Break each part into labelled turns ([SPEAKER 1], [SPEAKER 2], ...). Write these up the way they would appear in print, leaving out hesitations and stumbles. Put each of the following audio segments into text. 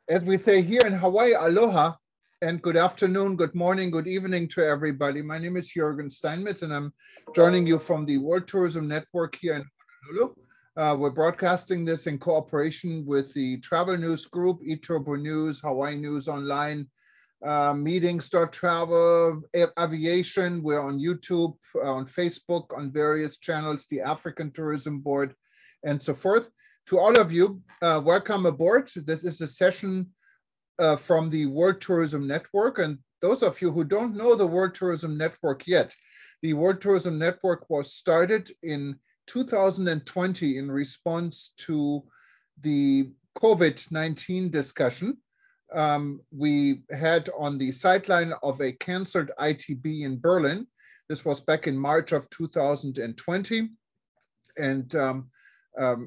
[SPEAKER 1] As we say here in Hawaii, aloha, and good afternoon, good morning, good evening to everybody. My name is Jürgen Steinmetz, and I'm joining you from the World Tourism Network here in Honolulu. We're broadcasting this in cooperation with the Travel News Group, eTurbo News, Hawaii News Online, meetings.travel, aviation. We're on YouTube, on Facebook, on various channels, the African Tourism Board, and so forth. To all of you, welcome aboard. This is a session from the World Tourism Network. And those of you who don't know the World Tourism Network yet, the World Tourism Network was started in 2020 in response to the COVID-19 discussion. We had on the sideline of a canceled ITB in Berlin. This was back in March of 2020. And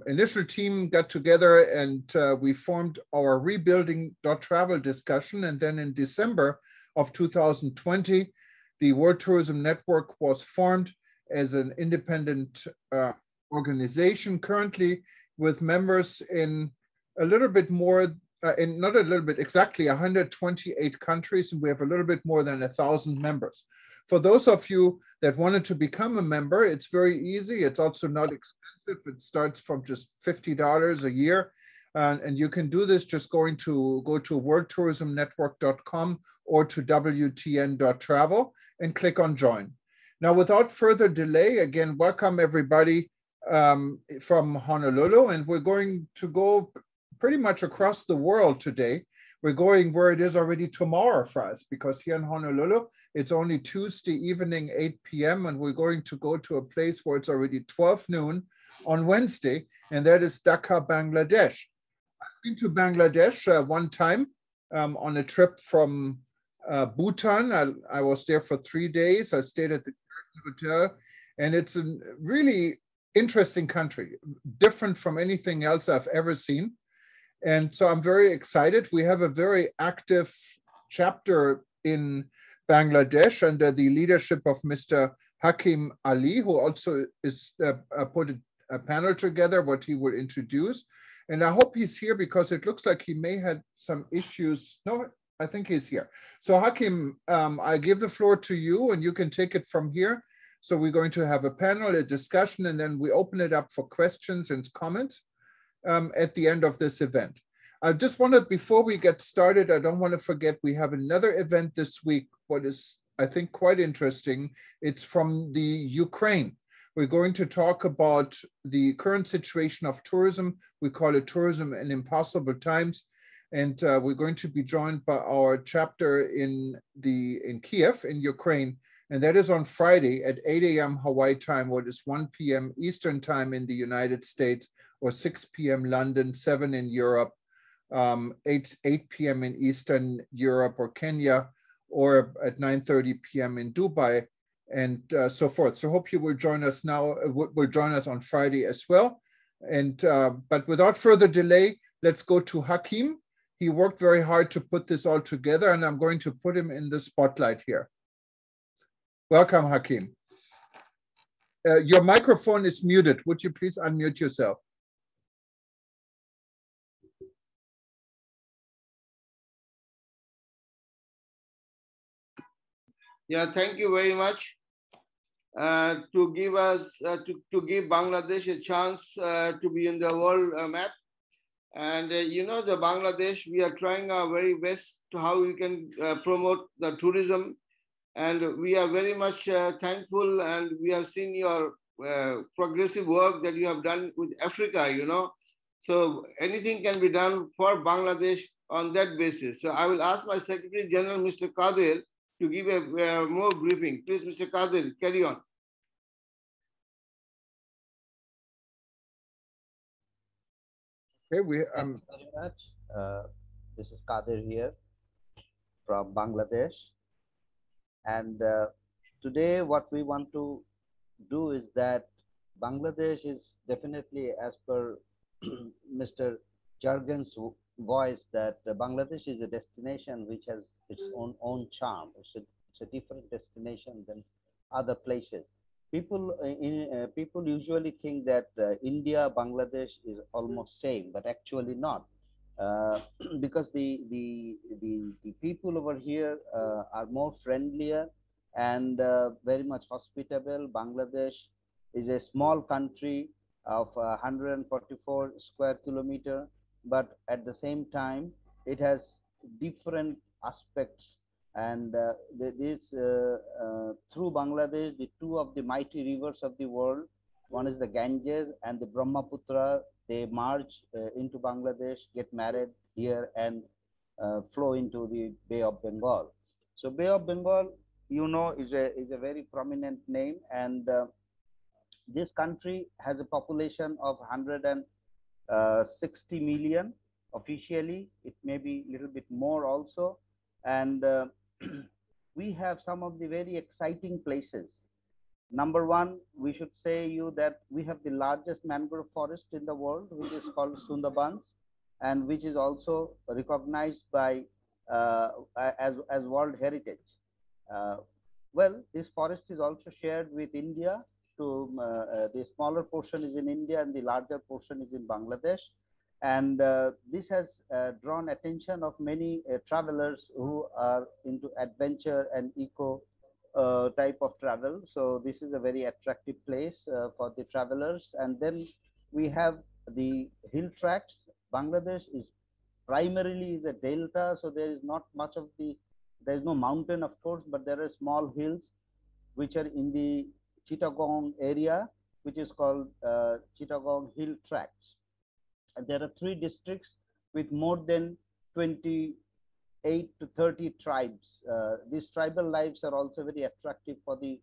[SPEAKER 1] initial team got together and we formed our rebuilding.travel discussion. And then in December of 2020, the World Tourism Network was formed as an independent organization, currently with members in a little bit more, not a little bit, exactly 128 countries, and we have a little bit more than 1,000 members. For those of you that wanted to become a member, it's very easy. It's also not expensive. It starts from just $50 a year. And you can do this just go to worldtourismnetwork.com or to wtn.travel and click on join. Now, without further delay, again, welcome everybody from Honolulu. And we're going to go pretty much across the world today. We're going where it is already tomorrow for us, because here in Honolulu, it's only Tuesday evening, 8 p.m. And we're going to go to a place where it's already 12 noon on Wednesday, and that is Dhaka, Bangladesh. I've been to Bangladesh one time on a trip from Bhutan. I was there for 3 days. I stayed at the hotel, and it's a really interesting country, different from anything else I've ever seen. And so I'm very excited. We have a very active chapter in Bangladesh under the leadership of Mr. Hakim Ali, who also is put a panel together, what he will introduce. And I hope he's here because it looks like he may have some issues. No, I think he's here. So Hakim, I give the floor to you and you can take it from here. So we're going to have a panel, a discussion, and then we open it up for questions and comments at the end of this event. I just wanted, before we get started, I don't want to forget, we have another event this week, what is, I think, quite interesting. It's from the Ukraine. We're going to talk about the current situation of tourism. We call it Tourism in Impossible Times. And we're going to be joined by our chapter in Kiev, in Ukraine. And that is on Friday at 8 a.m. Hawaii time, what is 1 p.m. Eastern time in the United States, or 6 p.m. London, 7 in Europe, 8 p.m. in Eastern Europe or Kenya, or at 9:30 p.m. in Dubai, and so forth. So hope you will join us now, will join us on Friday as well. And but without further delay, let's go to Hakim. He worked very hard to put this all together, and I'm going to put him in the spotlight here. Welcome, Hakim. Your microphone is muted. Would you please unmute yourself?
[SPEAKER 2] Yeah, thank you very much to give us to give Bangladesh a chance to be in the world map. And you know, the Bangladesh, we are trying our very best to how we can promote the tourism. And we are very much thankful, and we have seen your progressive work that you have done with Africa, you know. So anything can be done for Bangladesh on that basis. So I will ask my Secretary General, Mr. Kadir, to give a more briefing. Please, Mr. Kadir, carry on.
[SPEAKER 1] Okay,
[SPEAKER 3] Thank you very much. This is Kadir here from Bangladesh. And today what we want to do is that Bangladesh is definitely, as per Mr. Jargon's voice, that Bangladesh is a destination which has its own charm. It's a different destination than other places. People usually think that India, Bangladesh is almost same, but actually not. uh, because the people over here are more friendlier and very much hospitable. Bangladesh is a small country of 144 square kilometer, but at the same time, it has different aspects. And through Bangladesh, the two of the mighty rivers of the world, one is the Ganges and the Brahmaputra, they merge into Bangladesh, get married here, and flow into the Bay of Bengal. So Bay of Bengal, you know, is a very prominent name, and this country has a population of 160 million officially. It may be a little bit more also, and we have some of the very exciting places. Number one, we should say you that we have the largest mangrove forest in the world, which is called Sundarbans, and which is also recognized by as World Heritage. Uh, well, this forest is also shared with India. The smaller portion is in India, and the larger portion is in Bangladesh. And this has drawn attention of many travelers who are into adventure and eco type of travel. So this is a very attractive place for the travelers. And then we have the hill tracts. Bangladesh is primarily is a delta, so there is not much of there is no mountain, of course, but there are small hills which are in the Chittagong area, which is called Chittagong Hill Tracts. And there are 3 districts with more than 28 to 30 tribes. These tribal lives are also very attractive for the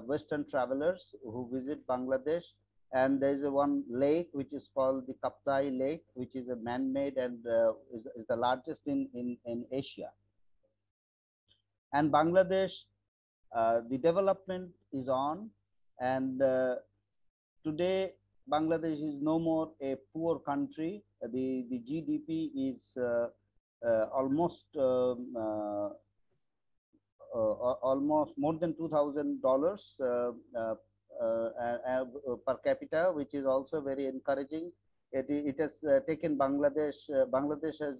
[SPEAKER 3] Western travelers who visit Bangladesh. And there is one lake which is called the Kaptai Lake, which is a man-made and is the largest in Asia. And Bangladesh, the development is on, and today Bangladesh is no more a poor country. The GDP is almost almost more than $2,000 per capita, which is also very encouraging. It has taken Bangladesh. Bangladesh has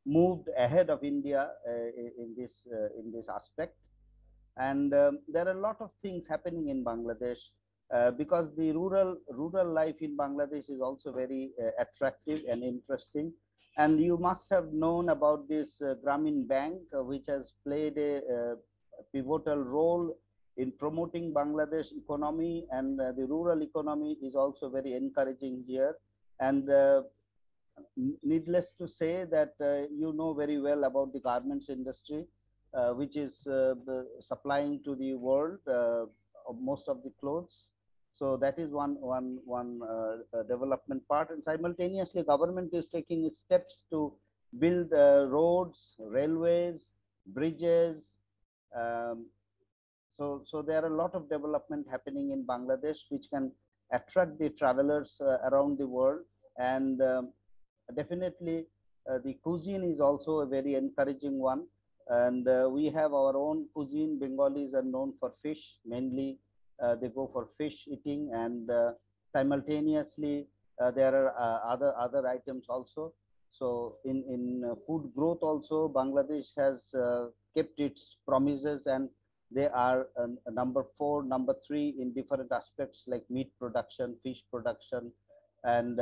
[SPEAKER 3] moved ahead of India in this aspect, and there are a lot of things happening in Bangladesh because the rural life in Bangladesh is also very attractive and interesting. And you must have known about this Grameen Bank, which has played a pivotal role in promoting Bangladesh economy, and the rural economy is also very encouraging here. And needless to say that you know very well about the garments industry, which is supplying to the world most of the clothes. So that is one development part, and simultaneously government is taking steps to build roads, railways, bridges. Um, so there are a lot of development happening in Bangladesh, which can attract the travelers around the world. And definitely the cuisine is also a very encouraging one. And we have our own cuisine. Bengalis are known for fish mainly. They go for fish eating, and simultaneously there are other items also. So in food growth also, Bangladesh has kept its promises, and they are number 4, number 3 in different aspects like meat production, fish production, and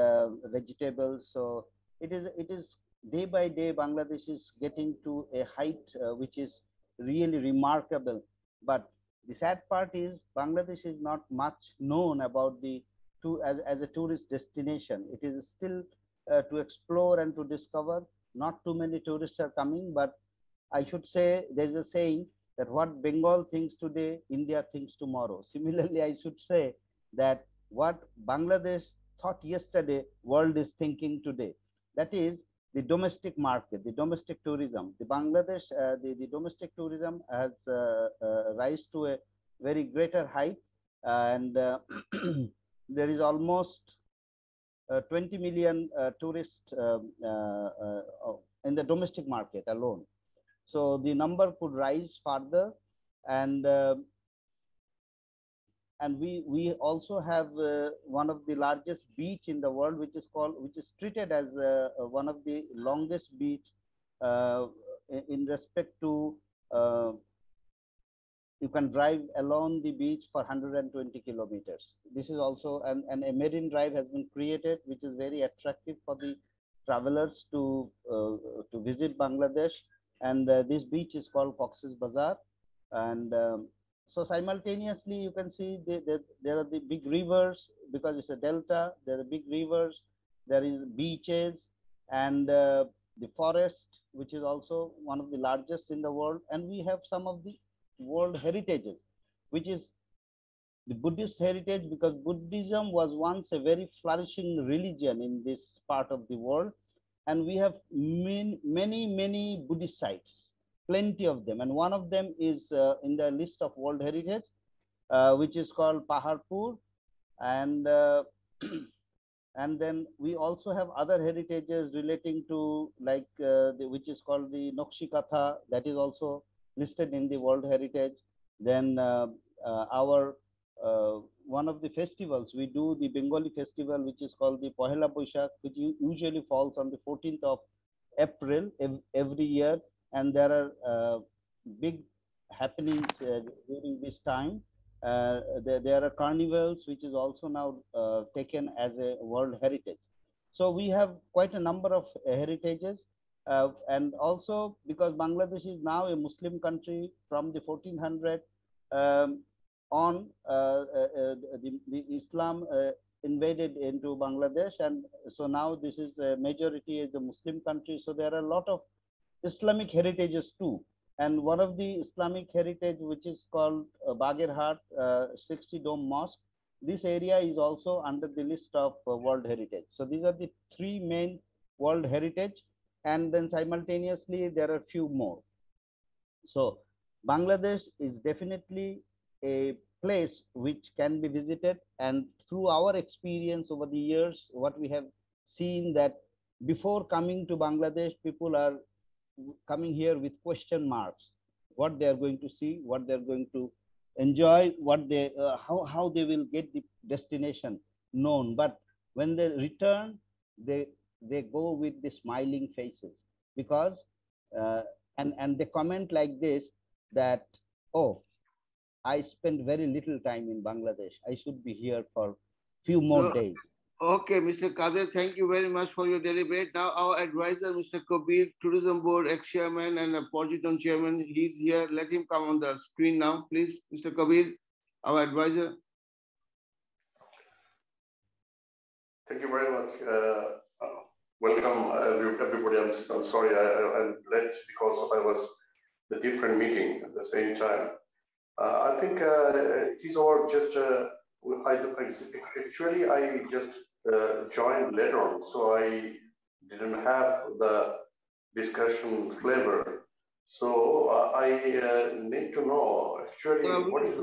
[SPEAKER 3] vegetables. So it is day by day Bangladesh is getting to a height which is really remarkable. But the sad part is Bangladesh is not much known about as a tourist destination. It is still to explore and to discover. Not too many tourists are coming, but I should say there's a saying that what Bengal thinks today, India thinks tomorrow. Similarly, I should say that what Bangladesh thought yesterday, world is thinking today. That is the domestic market, the domestic tourism. The Bangladesh, the domestic tourism has rise to a very greater height, and there is almost 20 million tourists in the domestic market alone. So the number could rise further, and and we also have one of the largest beach in the world, which is treated as one of the longest beach in respect to uh, you can drive along the beach for 120 kilometers. This is also, and a marine drive has been created, which is very attractive for the travelers to visit Bangladesh. And this beach is called Cox's Bazar. And so simultaneously, you can see there are the big rivers because it's a delta. There are big rivers. There is beaches and the forest, which is also one of the largest in the world. And we have some of the world heritages, which is the Buddhist heritage, because Buddhism was once a very flourishing religion in this part of the world. And we have many Buddhist sites, plenty of them. And one of them is in the list of world heritage, which is called Paharpur. And and then we also have other heritages relating to like which is called the Nokshikatha, that is also listed in the World Heritage. Then our one of the festivals, we do the Bengali festival, which is called the Pohela Boishakh, which usually falls on the 14th of April every year. And there are big happenings during this time. There are carnivals, which is also now taken as a World Heritage. So we have quite a number of heritages. And also because Bangladesh is now a Muslim country from the 1400 on, the Islam invaded into Bangladesh, and so now this is a majority is a Muslim country. So there are a lot of Islamic heritages too. And one of the Islamic heritage, which is called Bagherhat 60 Dome Mosque, this area is also under the list of World Heritage. So these are the three main World Heritage, and then simultaneously there are few more. So Bangladesh is definitely a place which can be visited, and through our experience over the years, what we have seen that before coming to Bangladesh, people are coming here with question marks, what they are going to see, what they are going to enjoy, what they how they will get the destination known. But when they return, they go with the smiling faces, because and they comment like this, that, oh, I spent very little time in Bangladesh, I should be here for few more days.
[SPEAKER 2] Okay, Mr. Kadir, thank you very much for your deliberate. Now our advisor, Mr. Kabir, Tourism Board ex-chairman and a Porgiton chairman, he's here. Let him come on the screen now, please. Mr. Kabir, our advisor.
[SPEAKER 4] Thank you very much. Welcome, everybody. I'm sorry, I'm late because I was the different meeting at the same time. I think it is all just, actually, I just joined later on, so I didn't have the discussion flavor. So I need to know, actually, what is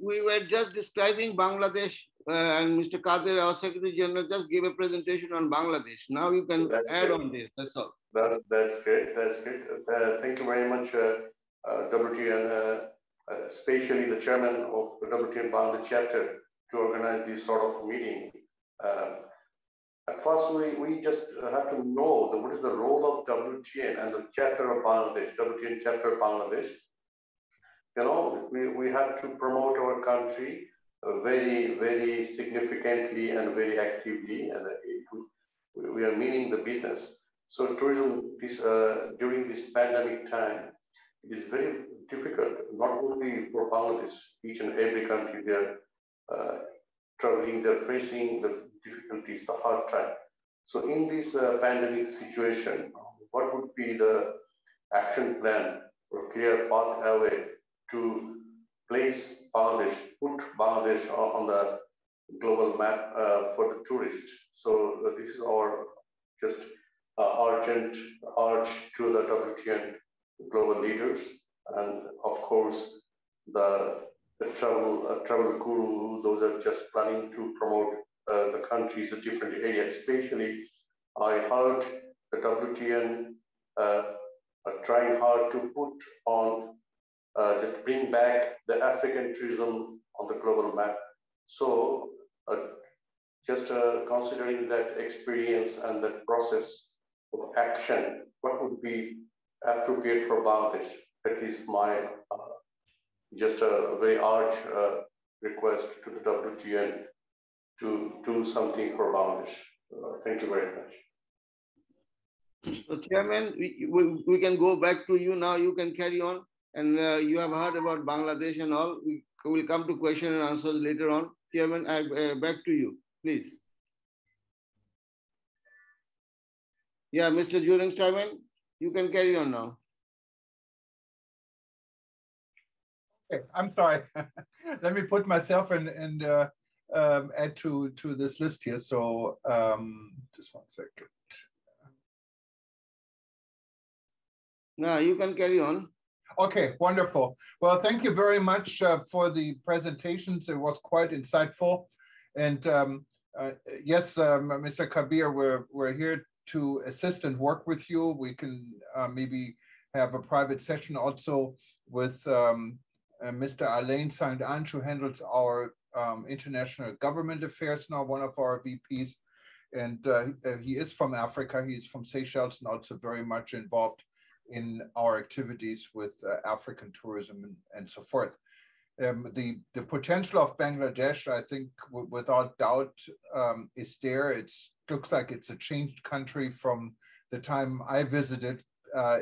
[SPEAKER 2] we were just describing Bangladesh, and Mr. Kadir, our Secretary General, just gave a presentation on Bangladesh. Now you can add on this, that's all.
[SPEAKER 4] That's great, that's great. Thank you very much, WTN, especially the chairman of the WTN Bangladesh chapter, to organize this sort of meeting. At first, we just have to know what is the role of WTN and the chapter of Bangladesh, WTN chapter of Bangladesh. You know, we have to promote our country very significantly and very actively, and we are meaning the business. So tourism, during this pandemic time, it is very difficult, not only for Bangladesh, each and every country they are traveling, they're facing the difficulties, the hard time. So in this pandemic situation, what would be the action plan or clear pathway to place Bangladesh, put Bangladesh on the global map for the tourist? So this is our just urgent urge to the WTN global leaders, and of course the travel guru, those are just planning to promote the countries in different areas. Especially, I heard the WTN are trying hard to put on just bring back the African tourism on the global map. So just considering that experience and that process of action, what would be appropriate for Bangladesh? That is my just a very urgent request to the WTN to do something for Bangladesh. Thank you very much.
[SPEAKER 2] So, Chairman, we can go back to you now. You can carry on. And you have heard about Bangladesh and all. We will come to question and answers later on. Chairman, back to you, please. Yeah, Mr. Juring Starman, you can carry on now.
[SPEAKER 1] Okay, I'm sorry. Let me put myself in and add to this list here. So just one second.
[SPEAKER 2] No, you can carry on.
[SPEAKER 1] Okay, wonderful. Well, thank you very much for the presentations. It was quite insightful. And yes, Mr. Kabir, we're here to assist and work with you. We can maybe have a private session also with Mr. Alain Saint-Ange, who handles our international government affairs now, one of our VPs. And he is from Africa. He is from Seychelles and also very much involved in our activities with African tourism and so forth. The potential of Bangladesh, I think, without doubt, is there. It looks like it's a changed country from the time I visited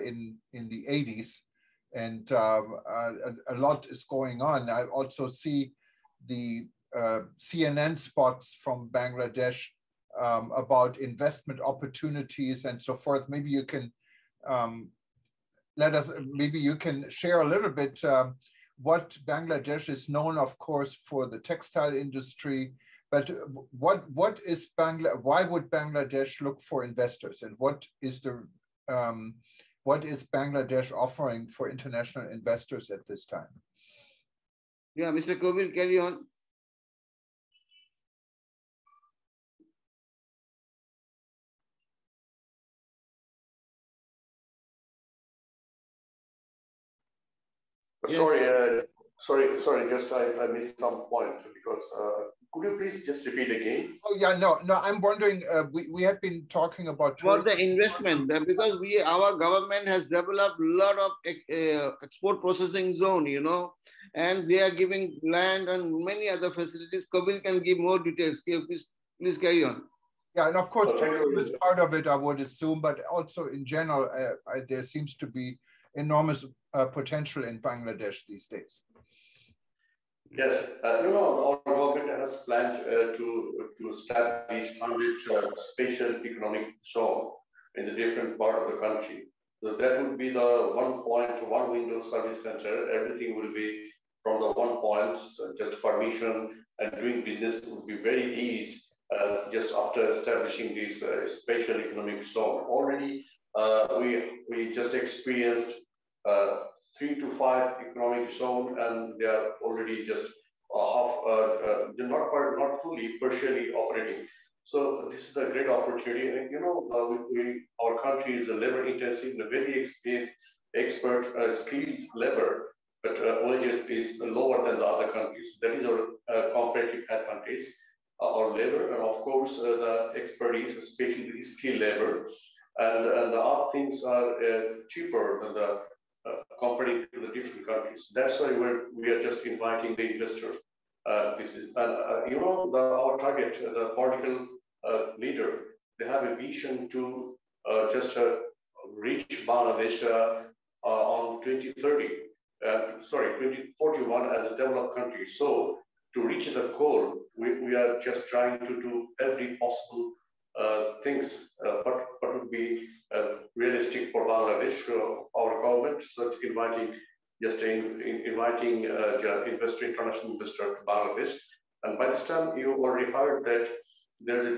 [SPEAKER 1] in the 80s, and a lot is going on. I also see the CNN spots from Bangladesh about investment opportunities and so forth. Maybe you can maybe you can share a little bit what Bangladesh is known, of course, for the textile industry, but why would Bangladesh look for investors, and what is Bangladesh offering for international investors at this time?
[SPEAKER 2] Yeah, Mr. Kabir, carry on.
[SPEAKER 4] Yes. Sorry, just I missed some point because could you please just repeat again?
[SPEAKER 1] Oh yeah, no, I'm wondering, we had been talking about
[SPEAKER 2] the investment, because our government has developed a lot of export processing zone, you know, and they are giving land and many other facilities. Kabir can give more details. Please carry on.
[SPEAKER 1] Yeah, and of course, tourism is part of it, I would assume, but also in general, there seems to be enormous potential in Bangladesh these days.
[SPEAKER 4] Yes, our government has planned to establish 100 special economic zone in the different part of the country. So that would be the one window service center. Everything will be from the one point, so just permission and doing business would be very easy just after establishing this special economic zone. Already, we just experienced 3 to 5 economic zone, and they are already just not fully, partially operating. So this is a great opportunity. And our country is a labor intensive, a very expert, skilled labor, but wages is lower than the other countries. That is our comparative advantage. Our labor, and of course the expertise, especially the skilled labor, and the other things are cheaper than the comparing to the different countries. That's why we are just inviting the investors. This is, our target, the political leader, they have a vision to just reach Bangladesh on 2041 as a developed country. So to reach the goal, we are just trying to do every possible things, what would be realistic for Bangladesh. Our government such inviting international investor to Bangladesh, and by this time you already heard that there's a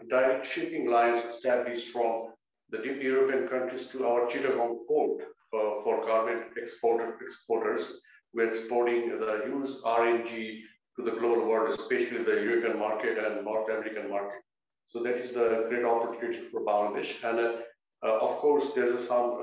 [SPEAKER 4] direct shipping lines established from the European countries to our Chittagong port for garment exporters. We're exporting the used RNG to the global world, especially the European market and North American market. So that is the great opportunity for Bangladesh. And of course, there's some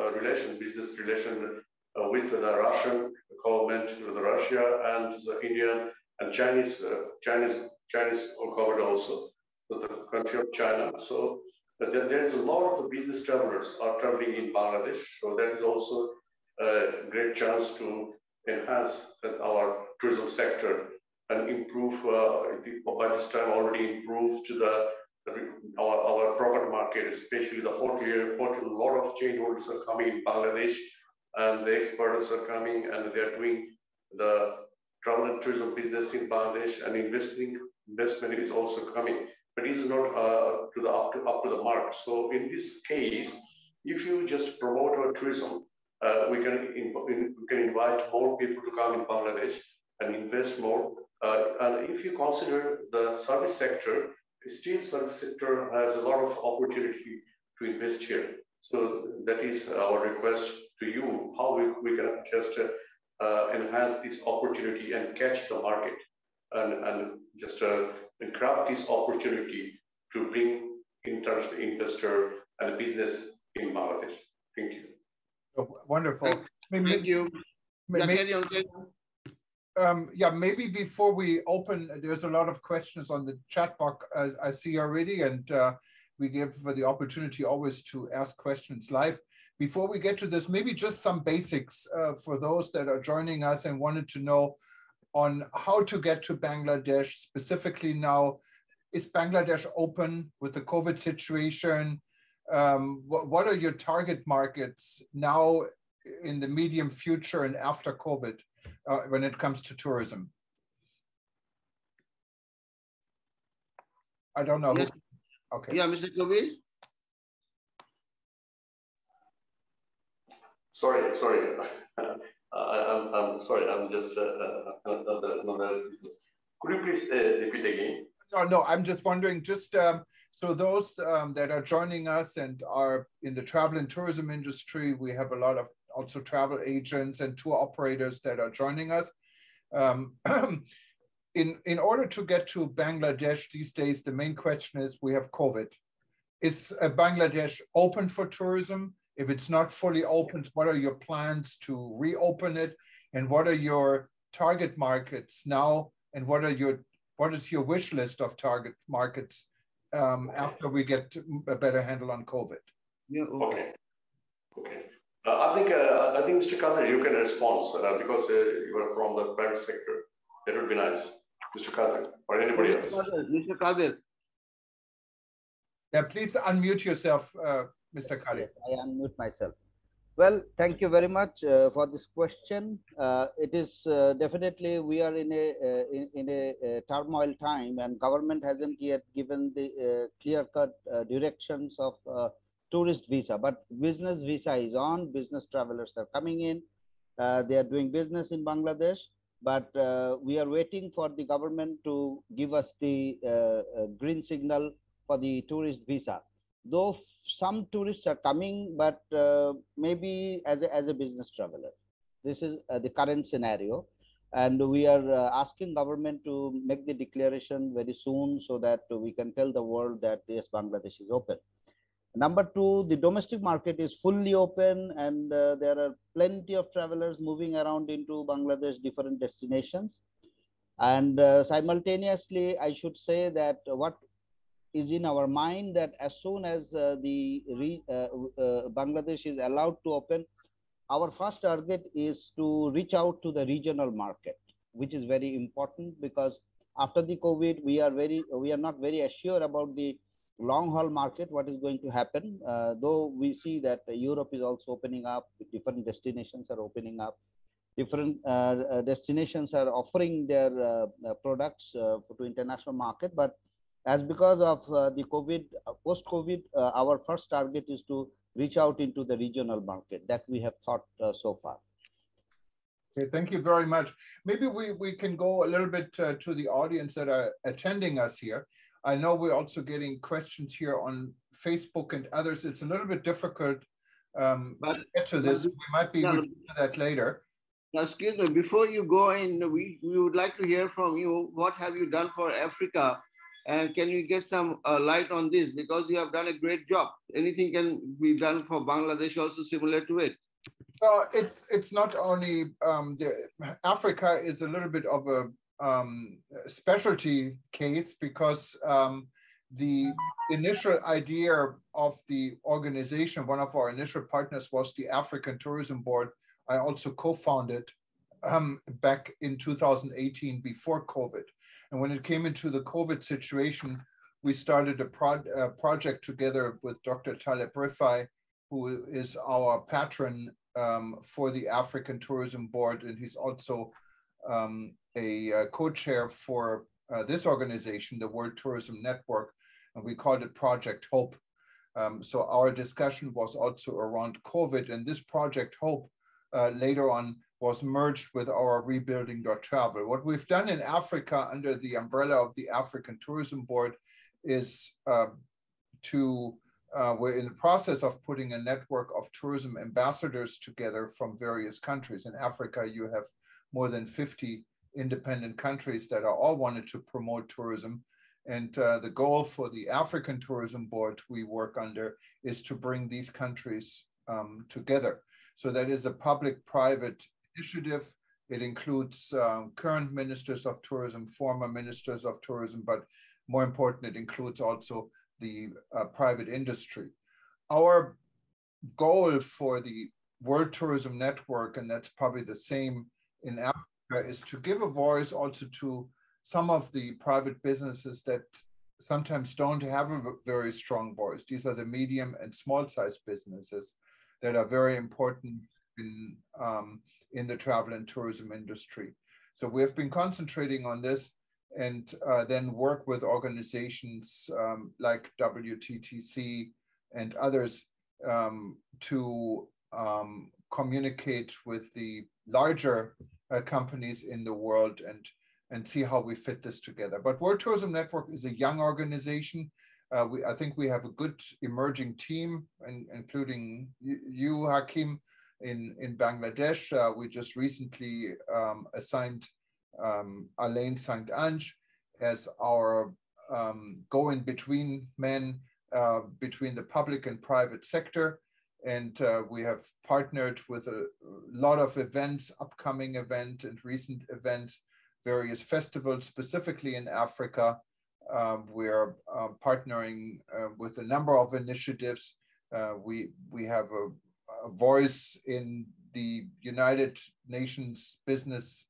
[SPEAKER 4] business relation with the Russian government, with Russia and the Indian and Chinese are covered also, so the country of China. So there's a lot of business travelers are traveling in Bangladesh. So that is also a great chance to enhance our tourism sector and improve. By this time, already improved to our property market, especially the hotel. A lot of chain holders are coming in Bangladesh, and the experts are coming, and they are doing the travel and tourism business in Bangladesh, and investment is also coming, but it's not up to the mark. So in this case, if you just promote our tourism, we can invite more people to come in Bangladesh and invest more. And if you consider the service sector, still service sector has a lot of opportunity to invest here. So that is our request to you, how we can just enhance this opportunity and catch the market and just grab this opportunity to bring international investor and business in Bangladesh. Thank you.
[SPEAKER 1] Oh, wonderful.
[SPEAKER 2] Thank you.
[SPEAKER 1] Yeah, maybe before we open, there's a lot of questions on the chat box I see already, and we give the opportunity always to ask questions live. Before we get to this, maybe just some basics for those that are joining us and wanted to know on how to get to Bangladesh specifically now. Is Bangladesh open with the COVID situation? What are your target markets now in the medium future and after COVID when it comes to tourism? I don't know.
[SPEAKER 2] Yes.
[SPEAKER 1] Okay.
[SPEAKER 2] Yeah, Mr. Kabir.
[SPEAKER 4] Sorry. I'm sorry. I'm just another business. Could you please repeat again?
[SPEAKER 1] No. I'm just wondering. So those that are joining us and are in the travel and tourism industry, we have a lot of also travel agents and tour operators that are joining us. In order to get to Bangladesh these days, the main question is we have COVID. Is Bangladesh open for tourism? If it's not fully open, what are your plans to reopen it? And what are your target markets now? And what is your wish list of target markets after we get a better handle on COVID?
[SPEAKER 2] Yeah.
[SPEAKER 4] Okay. I think Mr. Kadir, you can respond because you are from the private sector. That would be nice, Mr. Kadir, or anybody else.
[SPEAKER 2] Mr. Kadir.
[SPEAKER 1] Yeah, please unmute yourself, Mr. Kadir.
[SPEAKER 3] Yes, I unmute myself. Well, thank you very much for this question. It is definitely we are in a turmoil time, and government hasn't yet given the clear-cut directions of tourist visa, but business visa is on. Business travelers are coming in. They are doing business in Bangladesh, but we are waiting for the government to give us the green signal for the tourist visa. Though some tourists are coming, but maybe as a business traveler. This is the current scenario, and we are asking government to make the declaration very soon so that we can tell the world that yes, Bangladesh is open. Number two, the domestic market is fully open, and there are plenty of travelers moving around into Bangladesh, different destinations. And simultaneously, I should say that what is in our mind that as soon as Bangladesh is allowed to open, our first target is to reach out to the regional market, which is very important because after the COVID, we are not very assured about the long haul market, what is going to happen. Though we see that Europe is also opening up, different destinations are opening up, different destinations are offering their products to international market. But as because of the COVID, post-COVID, our first target is to reach out into the regional market that we have thought so far.
[SPEAKER 1] Okay, thank you very much. Maybe we can go a little bit to the audience that are attending us here. I know we're also getting questions here on Facebook and others. It's a little bit difficult to get to this. We might be able to do that later.
[SPEAKER 2] Excuse me, before you go in, we would like to hear from you. What have you done for Africa? And can you get some light on this? Because you have done a great job. Anything can be done for Bangladesh also similar to it?
[SPEAKER 1] It's not only, Africa is a little bit of a specialty case because the initial idea of the organization, one of our initial partners was the African Tourism Board. I also co-founded back in 2018 before COVID. And when it came into the COVID situation, we started a project together with Dr. Taleb Rifai, who is our patron for the African Tourism Board. And he's also a co-chair for this organization, the World Tourism Network, and we called it Project Hope. So our discussion was also around COVID, and this Project Hope later on was merged with our Rebuilding.Travel. What we've done in Africa under the umbrella of the African Tourism Board is we're in the process of putting a network of tourism ambassadors together from various countries. In Africa, you have more than 50 independent countries that are all wanted to promote tourism. And the goal for the African Tourism Board we work under is to bring these countries together. So that is a public-private initiative. It includes current ministers of tourism, former ministers of tourism, but more important, it includes also the private industry. Our goal for the World Tourism Network, and that's probably the same in Africa, is to give a voice also to some of the private businesses that sometimes don't have a very strong voice. These are the medium and small-sized businesses that are very important in the travel and tourism industry. So we have been concentrating on this and then work with organizations like WTTC and others to communicate with the larger companies in the world and see how we fit this together. But World Tourism Network is a young organization. I think we have a good emerging team, including you, Hakim, in Bangladesh. We just recently assigned Alain St. Ange as our go-in-between man between the public and private sector. And we have partnered with a lot of events, upcoming event and recent events, various festivals, specifically in Africa. We're partnering with a number of initiatives. We have a voice in the United Nations Business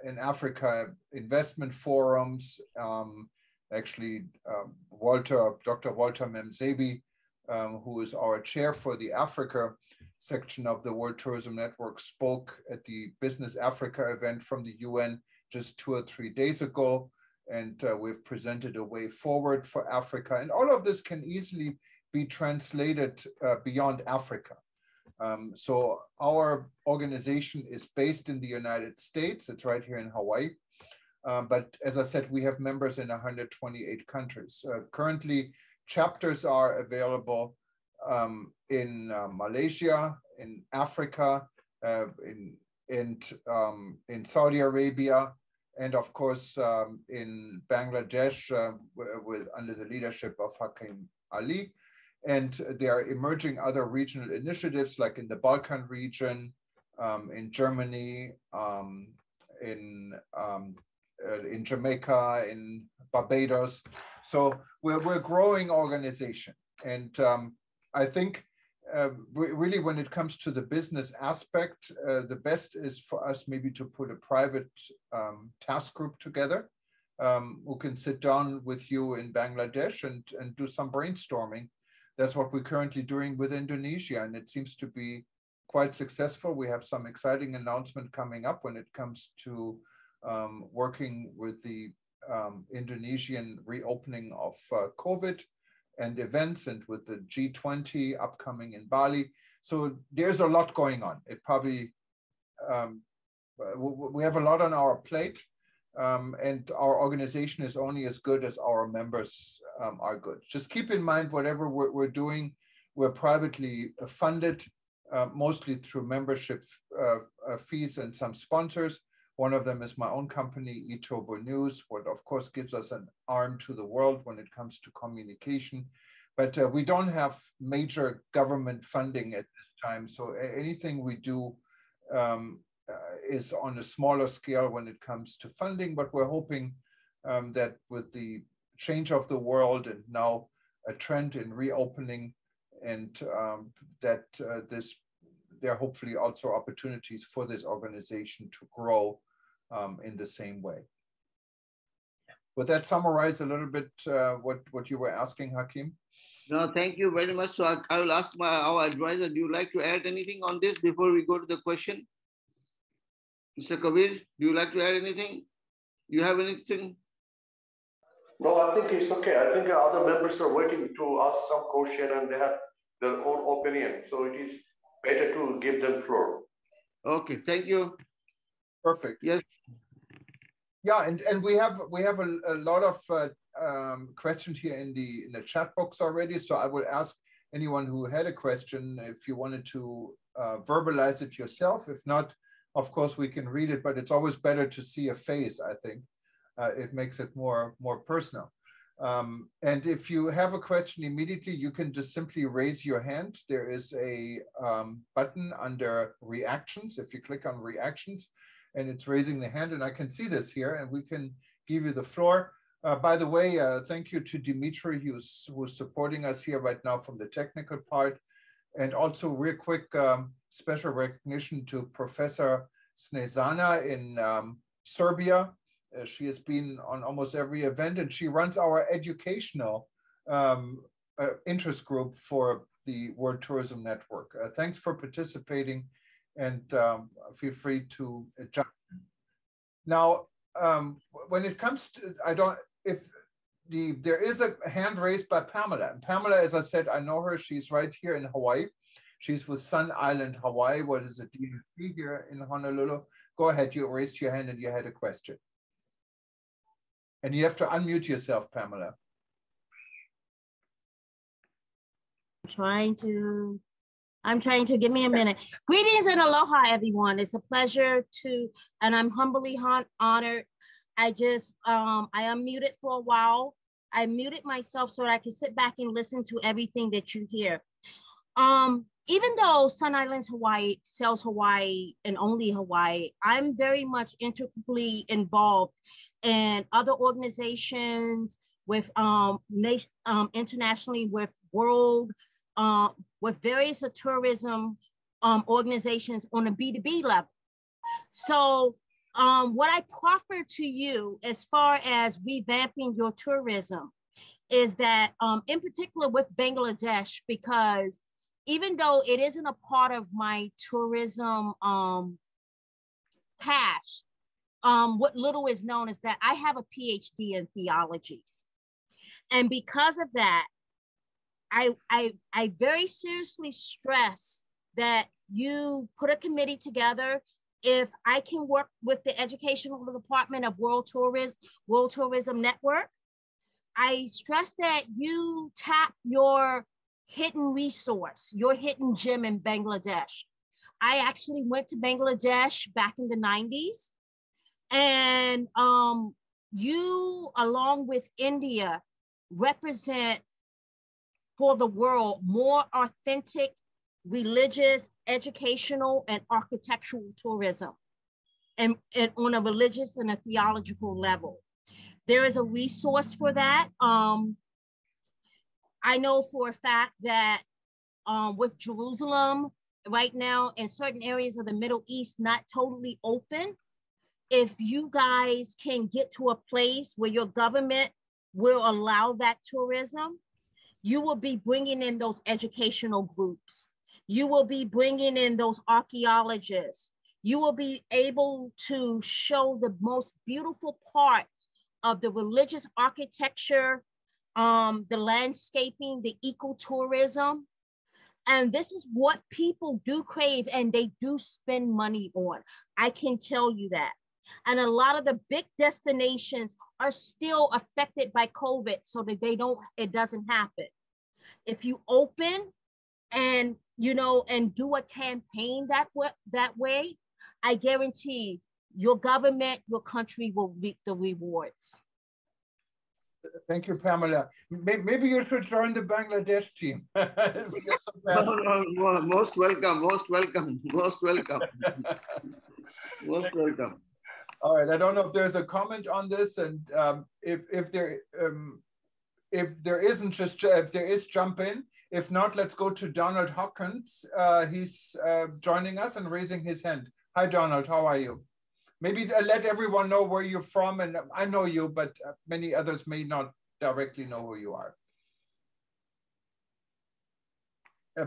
[SPEAKER 1] in Africa investment forums. Actually, Dr. Walter Memzebi, who is our chair for the Africa section of the World Tourism Network, spoke at the Business Africa event from the UN just 2 or 3 days ago. And we've presented a way forward for Africa. And all of this can easily be translated beyond Africa. So our organization is based in the United States. It's right here in Hawaii. But as I said, we have members in 128 countries. Currently, chapters are available in Malaysia, in Africa, in Saudi Arabia, and of course in Bangladesh under the leadership of Hakim Ali. And there are emerging other regional initiatives like in the Balkan region, in Germany, in Jamaica, in Barbados. So we're a growing organization. And I think really when it comes to the business aspect, the best is for us maybe to put a private task group together who can sit down with you in Bangladesh and do some brainstorming. That's what we're currently doing with Indonesia, and it seems to be quite successful. We have some exciting announcement coming up when it comes to working with the Indonesian reopening of COVID and events, and with the G20 upcoming in Bali. So there's a lot going on. It probably, we have a lot on our plate, and our organization is only as good as our members are good. Just keep in mind, whatever we're doing, we're privately funded, mostly through membership fees and some sponsors. One of them is my own company, eTobo News, what of course gives us an arm to the world when it comes to communication. But we don't have major government funding at this time. So anything we do is on a smaller scale when it comes to funding, but we're hoping that with the change of the world and now a trend in reopening, and that there are hopefully also opportunities for this organization to grow in the same way. Would that summarize a little bit what you were asking, Hakim?
[SPEAKER 2] No, thank you very much. So I will ask our advisor, do you like to add anything on this before we go to the question? Mr. Kabir, do you like to add anything? Do you have anything?
[SPEAKER 4] No, I think it's okay. I think other members are waiting to ask some question and they have their own opinion. So it is better to give them floor.
[SPEAKER 2] Okay, thank you.
[SPEAKER 1] Perfect.
[SPEAKER 2] Yes.
[SPEAKER 1] Yeah, and we have a lot of questions here in the chat box already. So I will ask anyone who had a question if you wanted to verbalize it yourself. If not, of course we can read it. But it's always better to see a face, I think. It makes it more personal. And if you have a question immediately, you can just simply raise your hand. There is a button under reactions. If you click on reactions, and it's raising the hand, and I can see this here, and we can give you the floor. By the way, thank you to Dimitri, who's supporting us here right now from the technical part. And also real quick, special recognition to Professor Snezana in Serbia. She has been on almost every event, and she runs our educational interest group for the World Tourism Network. Thanks for participating, and feel free to jump in. Now, when it comes to, there is a hand raised by Pamela. And Pamela, as I said, I know her. She's right here in Hawaii. She's with Sun Island, Hawaii. What is it, DNP here in Honolulu? Go ahead, you raised your hand and you had a question. And you have to unmute yourself, Pamela.
[SPEAKER 5] I'm trying to, give me a minute. Greetings and aloha, everyone. It's a pleasure and I'm humbly honored. I unmuted for a while. I muted myself so that I can sit back and listen to everything that you hear. Even though Sun Islands Hawaii sells Hawaii and only Hawaii, I'm very much integrally involved in other organizations with internationally with with various tourism organizations on a B2B level. So what I proffer to you as far as revamping your tourism is that in particular with Bangladesh, because even though it isn't a part of my tourism past, what little is known is that I have a PhD in theology. And because of that, I very seriously stress that you put a committee together. If I can work with the educational department of World Tourism Network, I stress that you tap your hidden resource, your hidden gem in Bangladesh. I actually went to Bangladesh back in the 90s, and you, along with India, represent for the world more authentic religious, educational, and architectural tourism, and on a religious and a theological level. There is a resource for that. I know for a fact that with Jerusalem right now in certain areas of the Middle East not totally open, if you guys can get to a place where your government will allow that tourism, you will be bringing in those educational groups. You will be bringing in those archaeologists. You will be able to show the most beautiful part of the religious architecture, the landscaping, the ecotourism. And this is what people do crave and they do spend money on. I can tell you that. And a lot of the big destinations are still affected by COVID so that it doesn't happen. If you open and, and do a campaign that way, I guarantee your government, your country will reap the rewards.
[SPEAKER 1] Thank you, Pamela. Maybe you should join the Bangladesh team.
[SPEAKER 2] Most welcome, most welcome, most welcome. Most welcome.
[SPEAKER 1] All right. I don't know if there's a comment on this, and if there isn't, just if there is, jump in. If not, let's go to Donald Hawkins. He's joining us and raising his hand. Hi, Donald. How are you? Maybe let everyone know where you're from, and I know you, but many others may not directly know who you are.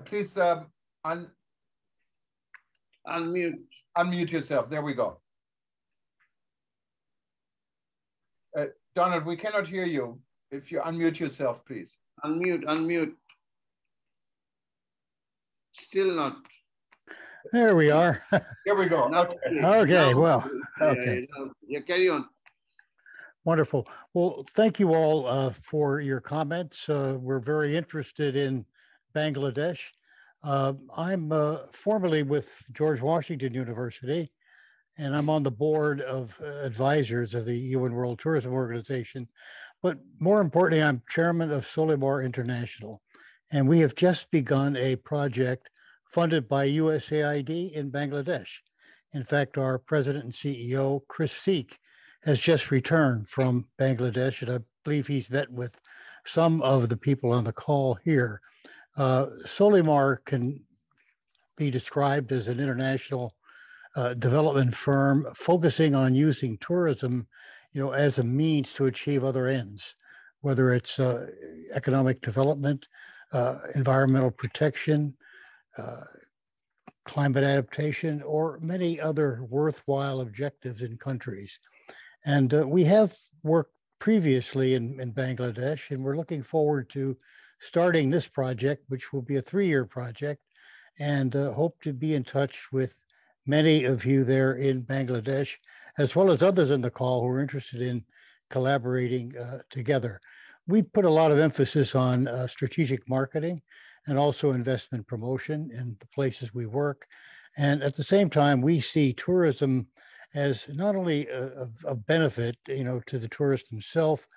[SPEAKER 1] Please unmute yourself. There we go. Donald, we cannot hear you. If you unmute yourself, please.
[SPEAKER 2] Unmute. Still not.
[SPEAKER 6] There we are.
[SPEAKER 1] Here we go.
[SPEAKER 6] Okay, well, okay.
[SPEAKER 2] Yeah, carry on.
[SPEAKER 6] Wonderful. Well, thank you all for your comments. We're very interested in Bangladesh. I'm formerly with George Washington University, and I'm on the board of advisors of the UN World Tourism Organization. But more importantly, I'm chairman of Solimar International, and we have just begun a project funded by USAID in Bangladesh. In fact, our president and CEO, Chris Seek, has just returned from Bangladesh, and I believe he's met with some of the people on the call here. Solimar can be described as an international development firm focusing on using tourism, as a means to achieve other ends, whether it's economic development, environmental protection, climate adaptation, or many other worthwhile objectives in countries. And we have worked previously in Bangladesh, and we're looking forward to starting this project, which will be a 3-year project, and hope to be in touch with many of you there in Bangladesh, as well as others in the call who are interested in collaborating together. We put a lot of emphasis on strategic marketing and also investment promotion in the places we work. And at the same time, we see tourism as not only of benefit, to the tourist himself.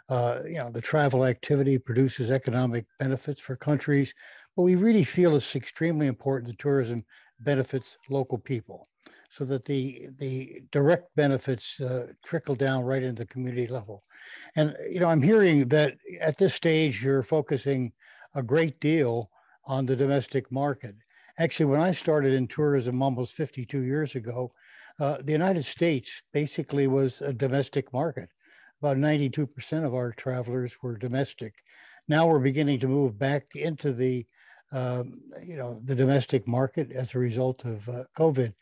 [SPEAKER 6] The travel activity produces economic benefits for countries, but we really feel it's extremely important that tourism benefits local people, so that the direct benefits trickle down right into the community level. And I'm hearing that at this stage you're focusing a great deal on the domestic market. Actually, when I started in tourism almost 52 years ago, the United States basically was a domestic market. About 92% of our travelers were domestic. Now we're beginning to move back into the domestic market as a result of COVID.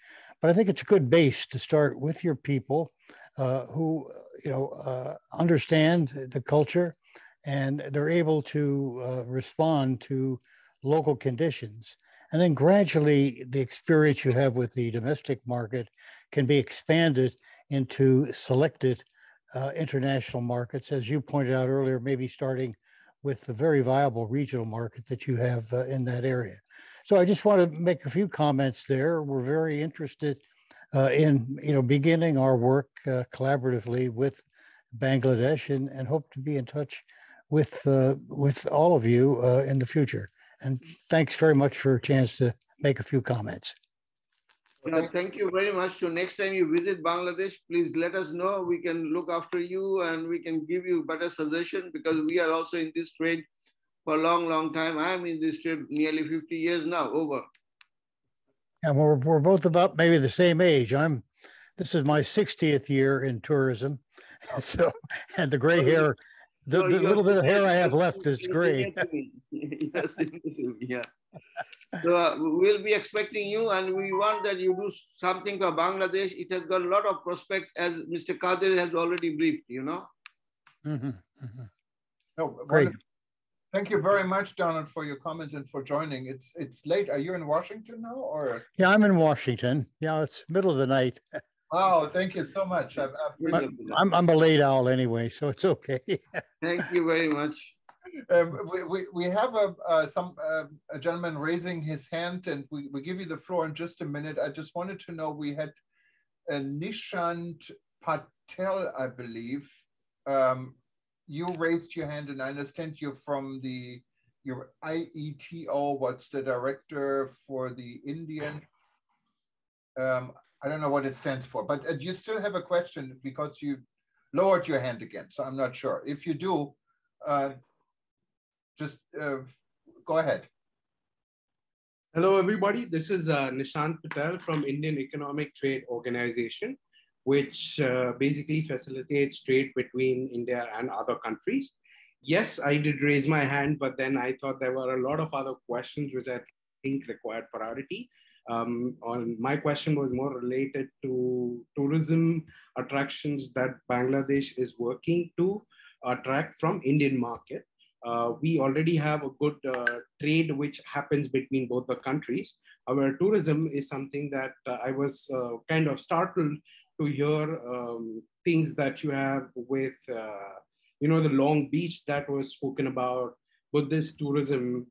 [SPEAKER 6] But I think it's a good base to start with your people who understand the culture, and they're able to respond to local conditions. And then gradually the experience you have with the domestic market can be expanded into selected international markets, as you pointed out earlier, maybe starting with the very viable regional market that you have in that area. So I just want to make a few comments there. We're very interested in beginning our work collaboratively with Bangladesh, and hope to be in touch with all of you in the future. And thanks very much for a chance to make a few comments.
[SPEAKER 2] Thank you very much. So next time you visit Bangladesh, please let us know. We can look after you and we can give you better suggestion, because we are also in this trade for a long time. I'm in this trade nearly 50 years now, over.
[SPEAKER 6] And we're both about maybe the same age. This is my 60th year in tourism. So, and the gray hair, the little bit of hair I have left is gray.
[SPEAKER 2] Yes, yeah. So we'll be expecting you, and we want that you do something for Bangladesh. It has got a lot of prospect, as Mr. Kadir has already briefed,
[SPEAKER 6] Mm-hmm, mm-hmm.
[SPEAKER 1] No,
[SPEAKER 6] great.
[SPEAKER 1] Thank you very much, Donald, for your comments and for joining. It's late. Are you in Washington now, or?
[SPEAKER 6] Yeah, I'm in Washington. Yeah, it's middle of the night.
[SPEAKER 1] Oh, thank you so much.
[SPEAKER 6] I'm a late owl anyway, so it's okay.
[SPEAKER 2] Thank you very much.
[SPEAKER 1] We have a gentleman raising his hand, and we give you the floor in just a minute. I just wanted to know, we had Nishant Patel, I believe. You raised your hand, and I understand you're from your IETO. What's the director for the Indian? I don't know what it stands for, but you still have a question because you lowered your hand again. So I'm not sure. If you do, just go ahead.
[SPEAKER 7] Hello, everybody. This is Nishant Patel from Indian Economic Trade Organization, which basically facilitates trade between India and other countries. Yes, I did raise my hand, but then I thought there were a lot of other questions which I think required priority. My question was more related to tourism attractions that Bangladesh is working to attract from Indian market. We already have a good trade which happens between both the countries. Our tourism is something that I was kind of startled to hear things that you have with, the Long Beach that was spoken about, Buddhist tourism,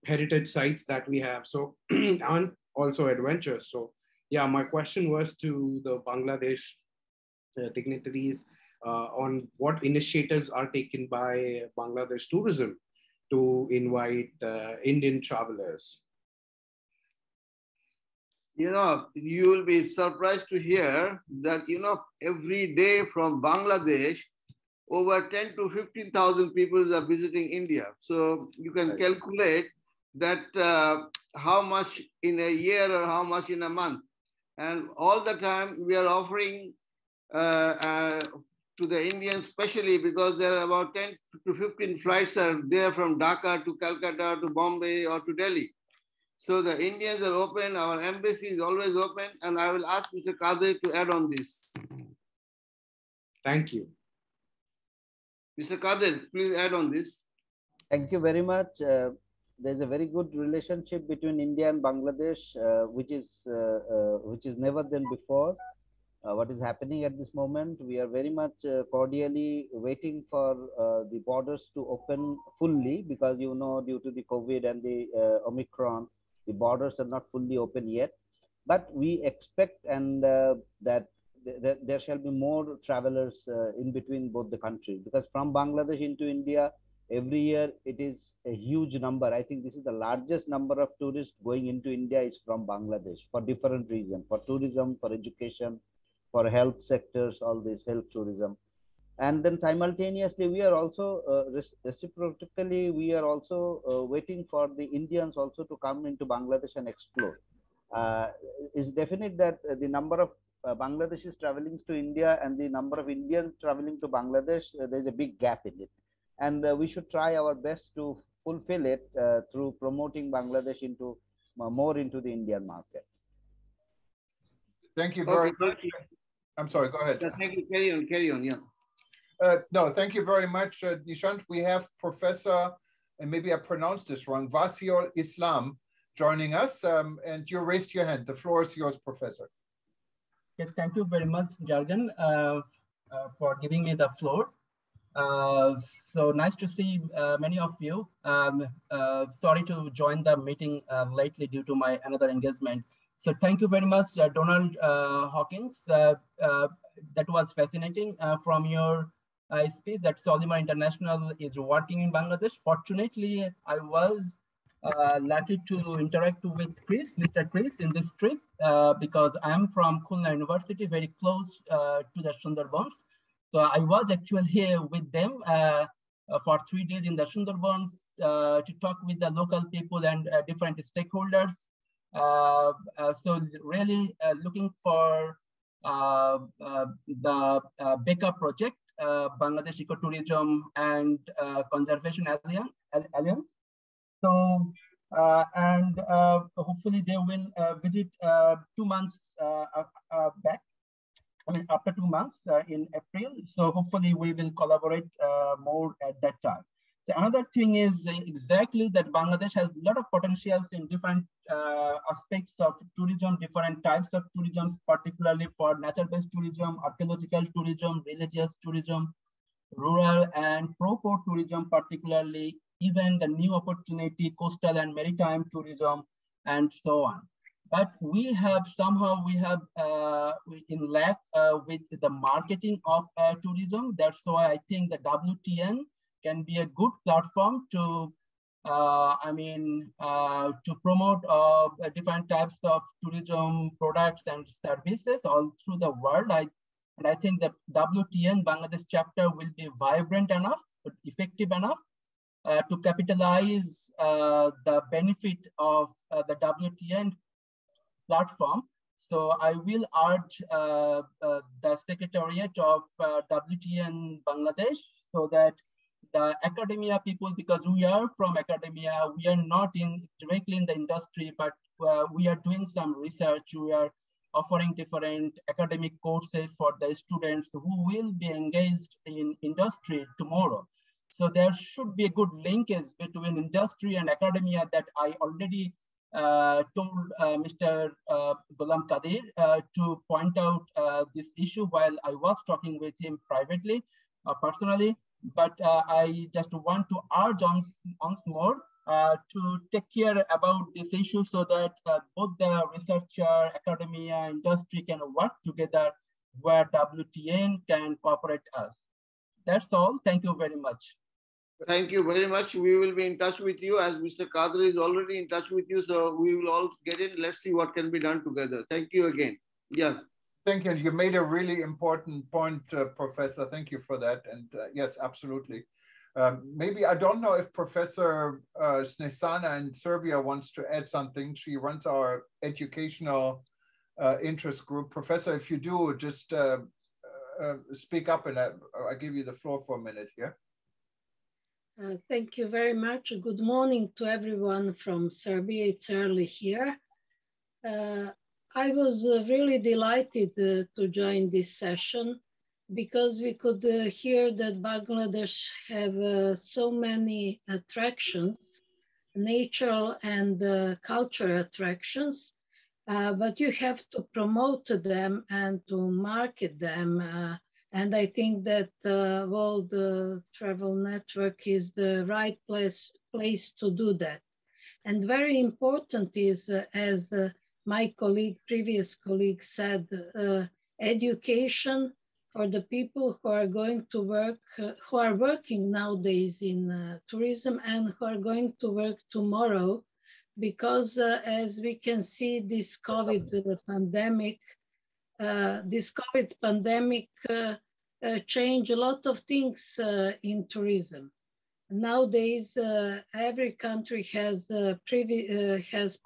[SPEAKER 7] heritage sites that we have, so and also adventures. So yeah, my question was to the Bangladesh dignitaries on what initiatives are taken by Bangladesh tourism to invite Indian travelers.
[SPEAKER 2] You will be surprised to hear that, every day from Bangladesh, over 10 to 15,000 people are visiting India. So you can calculate that how much in a year or how much in a month. And all the time we are offering to the Indians, especially because there are about 10 to 15 flights are there from Dhaka to Calcutta to Bombay or to Delhi. So the Indians are open, our embassy is always open, and I will ask Mr. Kadir to add on this.
[SPEAKER 7] Thank you.
[SPEAKER 2] Mr. Kadir, please add on this.
[SPEAKER 3] Thank you very much. There's a very good relationship between India and Bangladesh, which is never done before. What is happening at this moment, we are very much cordially waiting for the borders to open fully, because due to the COVID and the Omicron, the borders are not fully open yet. But we expect that there shall be more travelers in between both the countries, because from Bangladesh into India, every year it is a huge number. I think this is the largest number of tourists going into India is from Bangladesh for different reasons, for tourism, for education, for health sectors, all this health tourism. And then simultaneously, we are also reciprocally, we are also waiting for the Indians also to come into Bangladesh and explore. It's definite that the number of Bangladeshis traveling to India and the number of Indians traveling to Bangladesh, there's a big gap in it. And we should try our best to fulfill it through promoting Bangladesh into more into the Indian market.
[SPEAKER 1] Thank you very much. I'm sorry, go ahead.
[SPEAKER 2] Thank you. Carry on, yeah.
[SPEAKER 1] No, thank you very much, Nishant. We have Professor, and maybe I pronounced this wrong, Wasiul Islam joining us, and you raised your hand. The floor is yours, Professor.
[SPEAKER 8] Yes, thank you very much, Jargon, for giving me the floor. So nice to see many of you. Sorry to join the meeting lately due to my another engagement. So thank you very much, Donald Hawkins. That was fascinating from your speech that Solima International is working in Bangladesh. Fortunately, I was lucky to interact with Mr. Chris in this trip because I'm from Khulna University, very close to the Sundarbans. So I was actually here with them for 3 days in the Sundarbans to talk with the local people and different stakeholders. So really looking for the backup project, Bangladesh Ecotourism and Conservation Alliance. So, and hopefully they will visit 2 months back. I mean, after 2 months in April. So hopefully we will collaborate more at that time. So another thing is exactly that Bangladesh has a lot of potentials in different aspects of tourism, different types of tourism, particularly for nature-based tourism, archaeological tourism, religious tourism, rural and pro-port tourism, particularly even the new opportunity, coastal and maritime tourism, and so on. But we have in lack with the marketing of tourism. That's why I think the WTN can be a good platform to to promote different types of tourism products and services all through the world. And I think the WTN Bangladesh chapter will be vibrant enough, effective enough to capitalize the benefit of the WTN platform. So I will urge the Secretariat of WTN Bangladesh so that the academia people, because we are from academia, we are not directly in the industry, but we are doing some research. We are offering different academic courses for the students who will be engaged in industry tomorrow. So there should be a good linkage between industry and academia that I already told Mr. Ghulam Qadir to point out this issue while I was talking with him privately, personally. But I just want to urge once more to take care about this issue so that both the researcher, academia, industry can work together where WTN can cooperate us. That's all. Thank you very much.
[SPEAKER 2] Thank you very much. We will be in touch with you as Mr. Qadir is already in touch with you. So we will all get in. Let's see what can be done together. Thank you again. Yeah.
[SPEAKER 1] Thank you. You made a really important point, Professor. Thank you for that. And yes, absolutely. Maybe, I don't know if Professor Snesana in Serbia wants to add something. She runs our educational interest group. Professor, if you do, just speak up and I'll give you the floor for a minute here.
[SPEAKER 9] Thank you very much. Good morning to everyone from Serbia. It's early here. I was really delighted to join this session because we could hear that Bangladesh have so many attractions, natural and cultural attractions, but you have to promote them and to market them. And I think that World Travel Network is the right place to do that. And very important is, as my previous colleague said, education for the people who are going to work, who are working nowadays in tourism and who are going to work tomorrow, because as we can see, this COVID pandemic changed a lot of things in tourism. Nowadays, every country has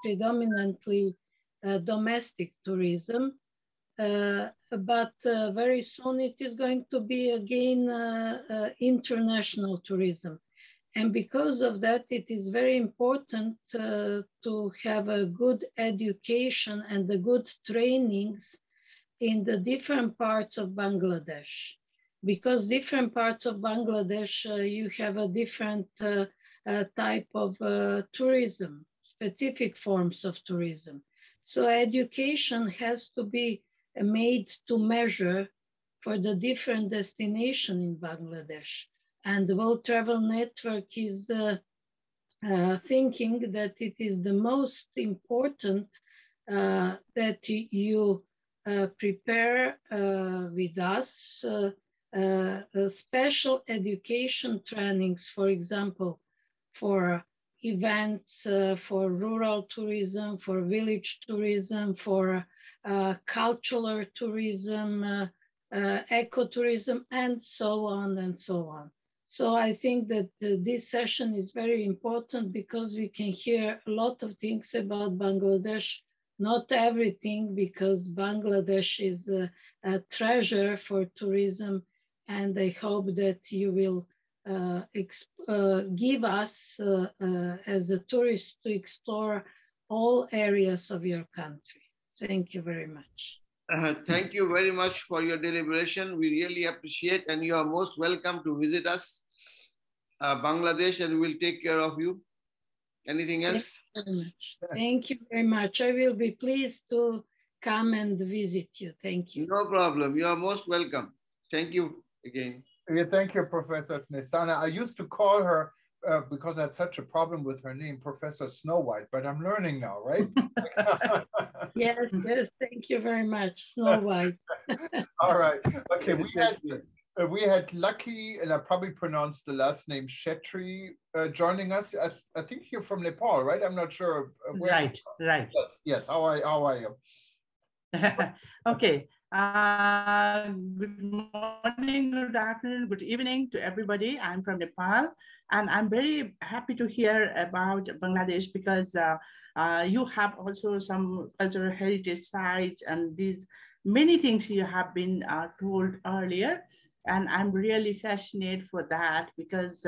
[SPEAKER 9] predominantly domestic tourism, but very soon it is going to be again international tourism. And because of that, it is very important to have a good education and the good trainings in the different parts of Bangladesh. Because different parts of Bangladesh, you have a different type of tourism, specific forms of tourism. So education has to be made to measure for the different destinations in Bangladesh. And the World Travel Network is thinking that it is the most important that you prepare with us special education trainings, for example, for events, for rural tourism, for village tourism, for cultural tourism, ecotourism, and so on and so on. So I think that this session is very important because we can hear a lot of things about Bangladesh, not everything, because Bangladesh is a treasure for tourism. And I hope that you will give us as a tourist to explore all areas of your country. Thank you very much.
[SPEAKER 2] Thank you very much for your deliberation. We really appreciate, and you are most welcome to visit us, Bangladesh, and we'll take care of you. Anything else?
[SPEAKER 9] Thank you very much. Thank you very much. I will be pleased to come and visit you. Thank you.
[SPEAKER 2] No problem. You are most welcome. Thank you again.
[SPEAKER 1] Yeah, thank you, Professor Snesana. I used to call her, because I had such a problem with her name, Professor Snow White, but I'm learning now, right?
[SPEAKER 9] Yes, thank you very much, Snow White.
[SPEAKER 1] All right. Okay, We had Lucky, and I probably pronounced the last name Shetri, joining us. I think you're from Nepal, right? I'm not sure. Where
[SPEAKER 10] Right.
[SPEAKER 1] Yes. How are you?
[SPEAKER 10] Okay. Good morning, good afternoon, good evening to everybody. I'm from Nepal, and I'm very happy to hear about Bangladesh because you have also some cultural heritage sites and these many things you have been told earlier. And I'm really fascinated for that because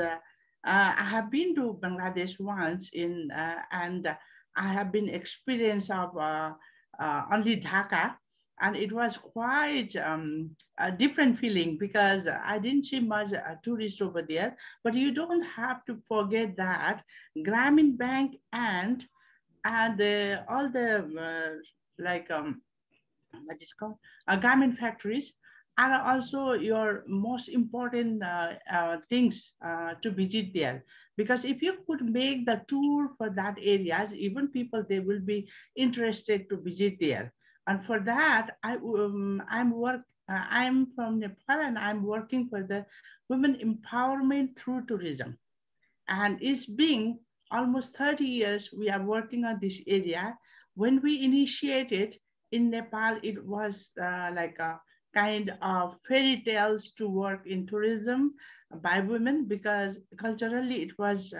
[SPEAKER 10] I have been to Bangladesh once and I have been experience of only Dhaka, and it was quite a different feeling because I didn't see much tourists over there. But you don't have to forget that Grameen Bank and all the like what is called garment factories are also your most important things to visit there, because if you could make the tour for that areas, even people they will be interested to visit there. And for that I'm from Nepal and I'm working for the women empowerment through tourism, and it's been almost 30 years we are working on this area. When we initiated in Nepal, it was like a kind of fairy tales to work in tourism by women because culturally it was,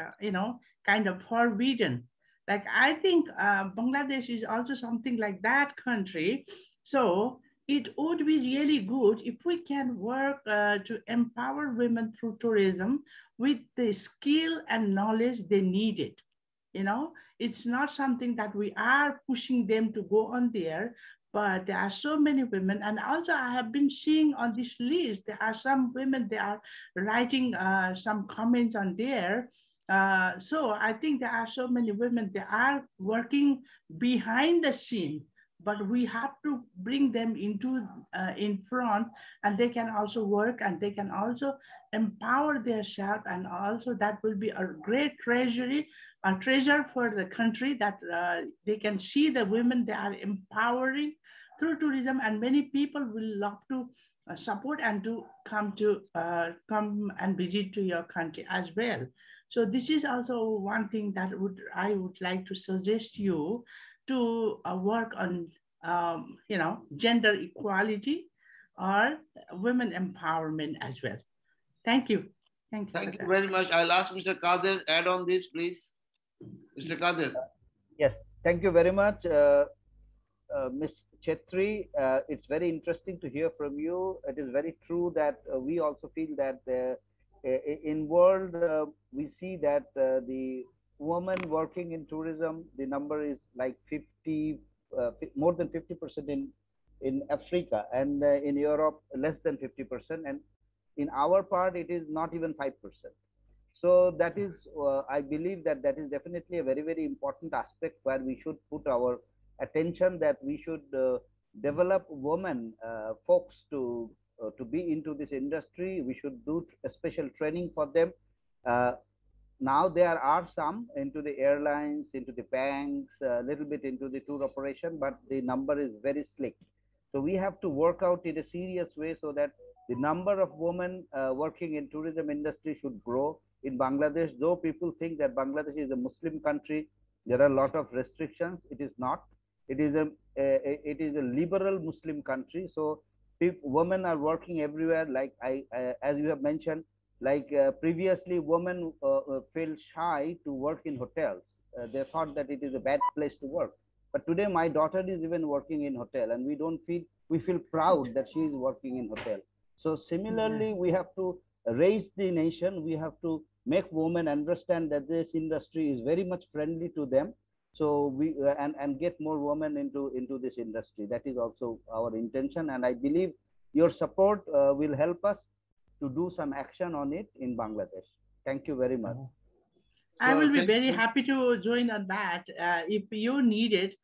[SPEAKER 10] kind of forbidden. Like I think Bangladesh is also something like that country. So it would be really good if we can work to empower women through tourism with the skill and knowledge they needed. It's not something that we are pushing them to go on there, but there are so many women. And also I have been seeing on this list, there are some women, they are writing some comments on there. So I think there are so many women, they are working behind the scene, but we have to bring them into in front, and they can also work and they can also empower themselves, and also that will be a great treasure for the country, that they can see the women they are empowering through tourism, and many people will love to support and to come and visit to your country as well. So this is also one thing that I would like to suggest you to work on, gender equality or women empowerment as well. Thank you.
[SPEAKER 2] Thank you very much. I'll ask Mr. Kadir add on this, please. Mr. Kadir.
[SPEAKER 3] Yes, thank you very much, Ms. Chetri. It's very interesting to hear from you. It is very true that we also feel that in world we see that the women working in tourism, the number is like 50, more than 50% in Africa, and in Europe less than 50%, and in our part it is not even 5%. So that is, I believe that is definitely a very, very important aspect where we should put our attention, that we should develop women folks to be into this industry. We should do a special training for them. Now there are some into the airlines, into the banks, a little bit into the tour operation, but the number is very slick. So we have to work out in a serious way so that the number of women working in tourism industry should grow in Bangladesh. Though people think that Bangladesh is a Muslim country, there are a lot of restrictions. It is not. It is a liberal Muslim country. So women are working everywhere. Like as you have mentioned, like previously women felt shy to work in hotels. They thought that it is a bad place to work. But today my daughter is even working in hotel, and we feel proud that she is working in hotel. So similarly, we have to raise the nation. We have to make women understand that this industry is very much friendly to them. So we and get more women into this industry. That is also our intention, and I believe your support will help us to do some action on it in Bangladesh. Thank you very much.
[SPEAKER 10] I will be very happy to join on that if you need it.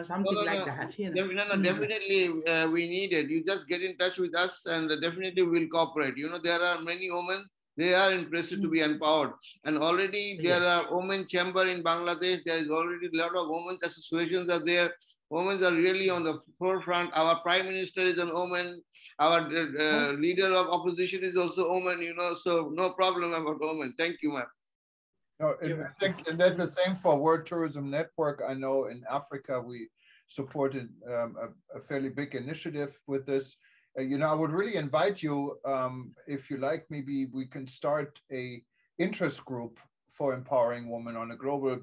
[SPEAKER 10] Something like that.
[SPEAKER 2] Definitely we need it. You just get in touch with us and definitely we'll cooperate. There are many women, they are interested to be empowered. And already there are women chamber in Bangladesh. There is already a lot of women's associations are there. Women are really on the forefront. Our Prime Minister is a woman. Our leader of opposition is also a woman, you know, so no problem about women. Thank you, ma'am.
[SPEAKER 1] No, and I think and that's the same for World Tourism Network. I know in Africa we supported a fairly big initiative with this. You know, I would really invite you, if you like, maybe we can start a interest group for empowering women on a global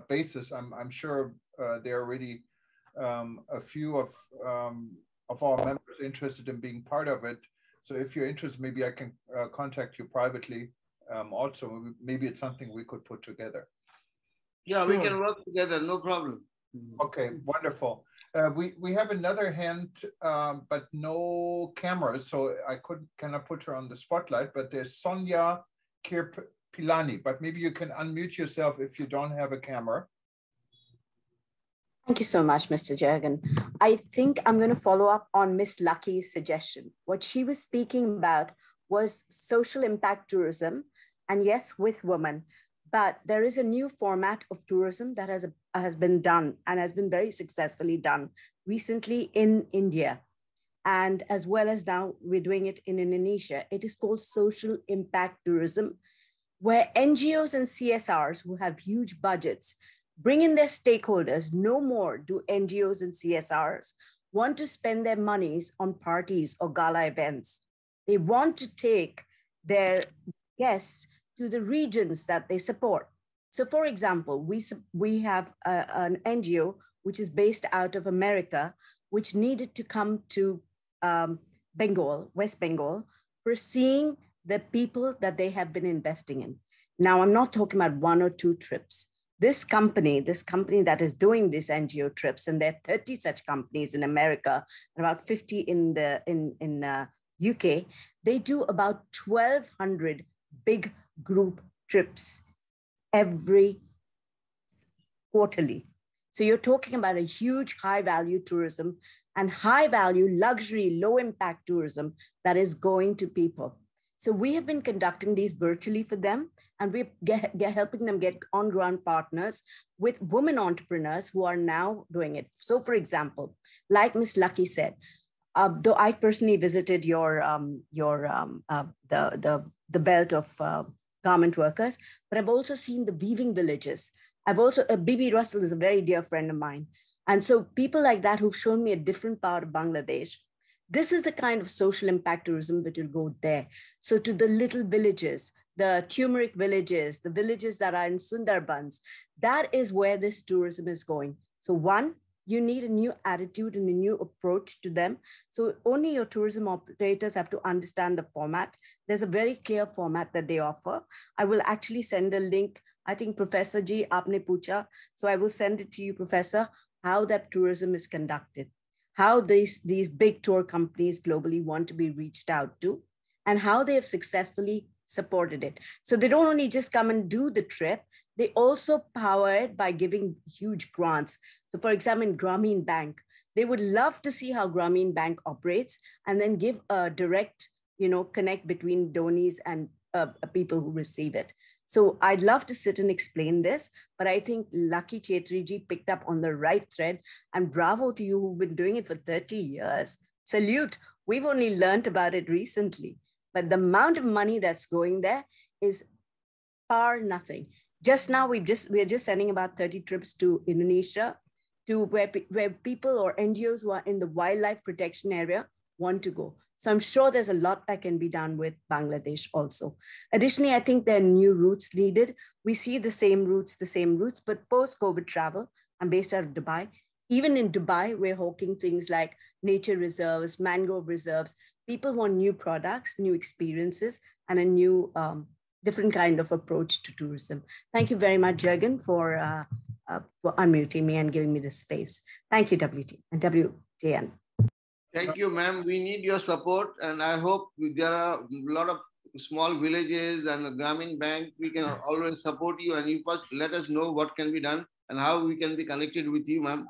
[SPEAKER 1] basis. I'm sure there are already a few of our members interested in being part of it. So if you're interested, maybe I can contact you privately. Also, maybe it's something we could put together.
[SPEAKER 2] Yeah, we can work together, no problem.
[SPEAKER 1] Okay, wonderful. We have another hand, but no camera, so I cannot put her on the spotlight, but there's Sonia Kirpilani, but maybe you can unmute yourself if you don't have a camera.
[SPEAKER 11] Thank you so much, Mr. Jurgen. I think I'm going to follow up on Miss Lucky's suggestion. What she was speaking about was social impact tourism, and yes, with women. But there is a new format of tourism that has been done and has been very successfully done recently in India. And as well as now we're doing it in Indonesia. It is called social impact tourism, where NGOs and CSRs who have huge budgets bring in their stakeholders. No more do NGOs and CSRs want to spend their monies on parties or gala events. They want to take their guests to the regions that they support. So for example, we have an NGO which is based out of America, which needed to come to Bengal, West Bengal, for seeing the people that they have been investing in. Now, I'm not talking about 1 or 2 trips. This company that is doing these NGO trips, and there are 30 such companies in America, and about 50 in the UK, they do about 1,200 big group trips every quarterly. So you're talking about a huge high value tourism and high value luxury, low impact tourism that is going to people. So we have been conducting these virtually for them, and we're helping them get on-ground partners with women entrepreneurs who are now doing it. So for example, like Ms. Lucky said, though I personally visited the belt of garment workers, but I've also seen the weaving villages. I've also, Bibi Russell is a very dear friend of mine. And so people like that who've shown me a different part of Bangladesh, this is the kind of social impact tourism that will go there. So to the little villages, the turmeric villages, the villages that are in Sundarbans, that is where this tourism is going. So one, you need a new attitude and a new approach to them. So only your tourism operators have to understand the format. There's a very clear format that they offer. I will actually send a link. I think Professor Ji, aapne pucha. So I will send it to you, Professor, how that tourism is conducted, how these big tour companies globally want to be reached out to, and how they have successfully supported it. So they don't only just come and do the trip, they also power it by giving huge grants. So for example, in Grameen Bank, they would love to see how Grameen Bank operates and then give a direct, connect between donees and people who receive it. So I'd love to sit and explain this, but I think Lucky Chetriji picked up on the right thread, and bravo to you who've been doing it for 30 years. Salute. We've only learned about it recently, but the amount of money that's going there is far nothing. Just now, we're just sending about 30 trips to Indonesia, to where people or NGOs who are in the wildlife protection area want to go. So I'm sure there's a lot that can be done with Bangladesh also. Additionally, I think there are new routes needed. We see the same routes, but post-COVID travel, I'm based out of Dubai. Even in Dubai, we're hawking things like nature reserves, mangrove reserves. People want new products, new experiences, and a new different kind of approach to tourism. Thank you very much, Jurgen, for unmuting me and giving me this space. Thank you, WTN.
[SPEAKER 2] Thank you, ma'am. We need your support, and I hope there are a lot of small villages and a Grameen Bank. We can always support you, and you first let us know what can be done and how we can be connected with you, ma'am.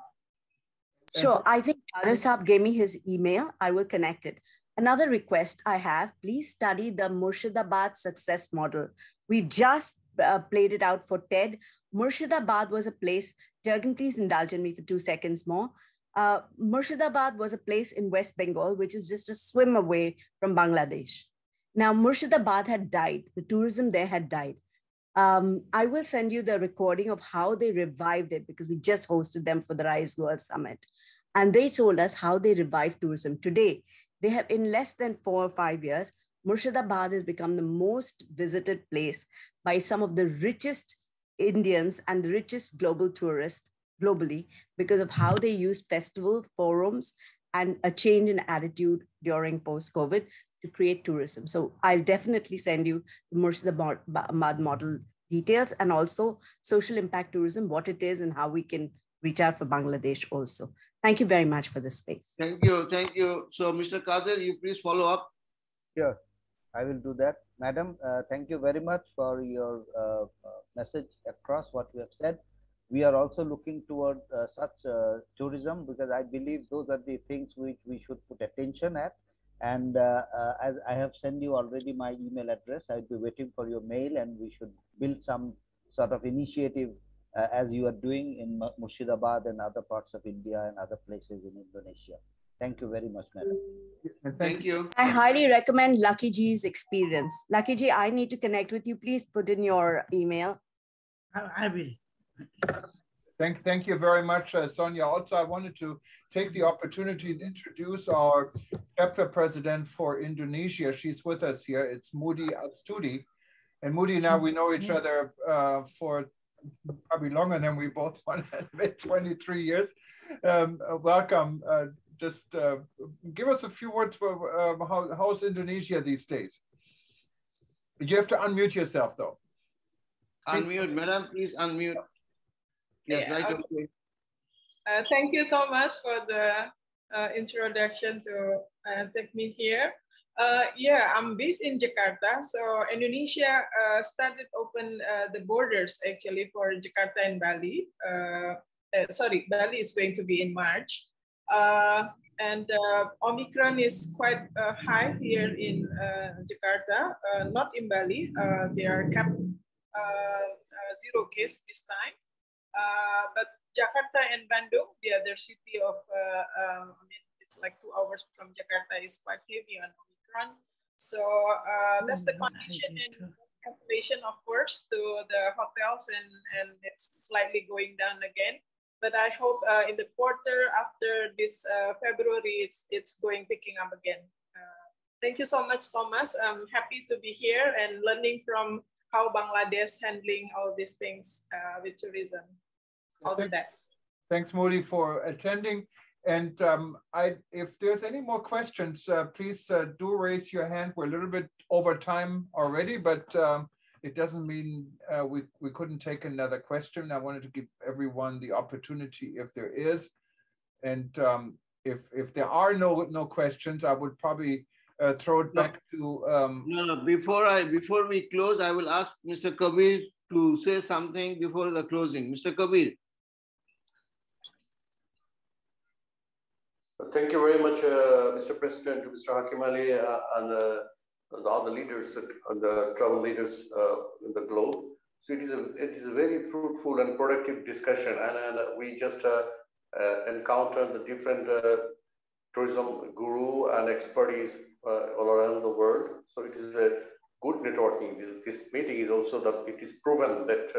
[SPEAKER 11] Sure. I think Badar Saab gave me his email. I will connect it. Another request I have, please study the Murshidabad success model. We've just played it out for TED. Murshidabad was a place, Jurgen, please indulge in me for 2 seconds more. Murshidabad was a place in West Bengal, which is just a swim away from Bangladesh. Now, Murshidabad had died. The tourism there had died. I will send you the recording of how they revived it because we just hosted them for the Rise World Summit. And they told us how they revived tourism. Today, they have, in less than 4 or 5 years, Murshidabad has become the most visited place by some of the richest Indians and the richest global tourists globally because of how they used festival forums and a change in attitude during post-COVID to create tourism. So I'll definitely send you the Murshidabad model details and also social impact tourism, what it is and how we can reach out for Bangladesh also. Thank you very much for this space.
[SPEAKER 2] Thank you, thank you. So Mr. Kadir, you please follow up.
[SPEAKER 3] Sure, I will do that. Madam, thank you very much for your message across what you have said. We are also looking toward such tourism because I believe those are the things which we should put attention at. And as I have sent you already my email address, I'll be waiting for your mail and we should build some sort of initiative as you are doing in Murshidabad and other parts of India and other places in Indonesia. Thank you very much, madam.
[SPEAKER 2] Thank you.
[SPEAKER 11] I highly recommend Lucky G's experience. Lucky G, I need to connect with you. Please put in your email.
[SPEAKER 10] I will.
[SPEAKER 1] Thank you very much, Sonia. Also, I wanted to take the opportunity to introduce our Peppa president for Indonesia. She's with us here. It's Moody Astudi. And Moody and I, we know each other for probably longer than we both want to admit, 23 years. Welcome. Just give us a few words for how's Indonesia these days? You have to unmute yourself, though.
[SPEAKER 2] Unmute, madam, please unmute. Yes,
[SPEAKER 12] yeah,
[SPEAKER 2] right.
[SPEAKER 12] Okay. Thank you, Thomas, for the introduction to take me here. Yeah, I'm based in Jakarta. So Indonesia started open the borders actually for Jakarta and Bali. Sorry, Bali is going to be in March. And Omicron is quite high here in Jakarta, not in Bali. They are kept 0 case this time. But Jakarta and Bandung, the other city of, I mean, it's like 2 hours from Jakarta, is quite heavy on Omicron. So that's the condition and cancellation, of course, to the hotels, and it's slightly going down again. But I hope in the quarter after this February, it's going picking up again. Thank you so much, Thomas. I'm happy to be here and learning from how Bangladesh handling all these things with tourism. All the best.
[SPEAKER 1] Thanks, Moody, for attending. And if there's any more questions, please do raise your hand. We're a little bit over time already, but it doesn't mean we couldn't take another question. I wanted to give everyone the opportunity if there is. And if there are no questions, I would probably throw it back to...
[SPEAKER 2] No, before we close, I will ask Mr. Kabir to say something before the closing. Mr. Kabir.
[SPEAKER 4] Thank you very much, Mr. President, Mr. Hakim Ali, and the other leaders, the travel leaders in the globe. So it is a very fruitful and productive discussion, and we just encountered the different tourism guru and expertise all around the world. So it is a good networking. This meeting is also that it is proven that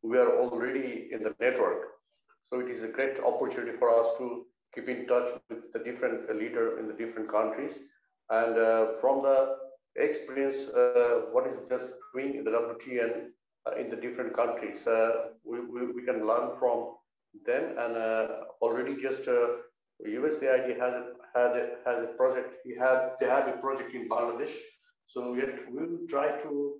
[SPEAKER 4] we are already in the network. So it is a great opportunity for us to keep in touch with the different leader in the different countries. And from the experience, what is just doing in the WTN in the different countries, we can learn from them. And already just USAID has a project. They have a project in Bangladesh. So we'll try to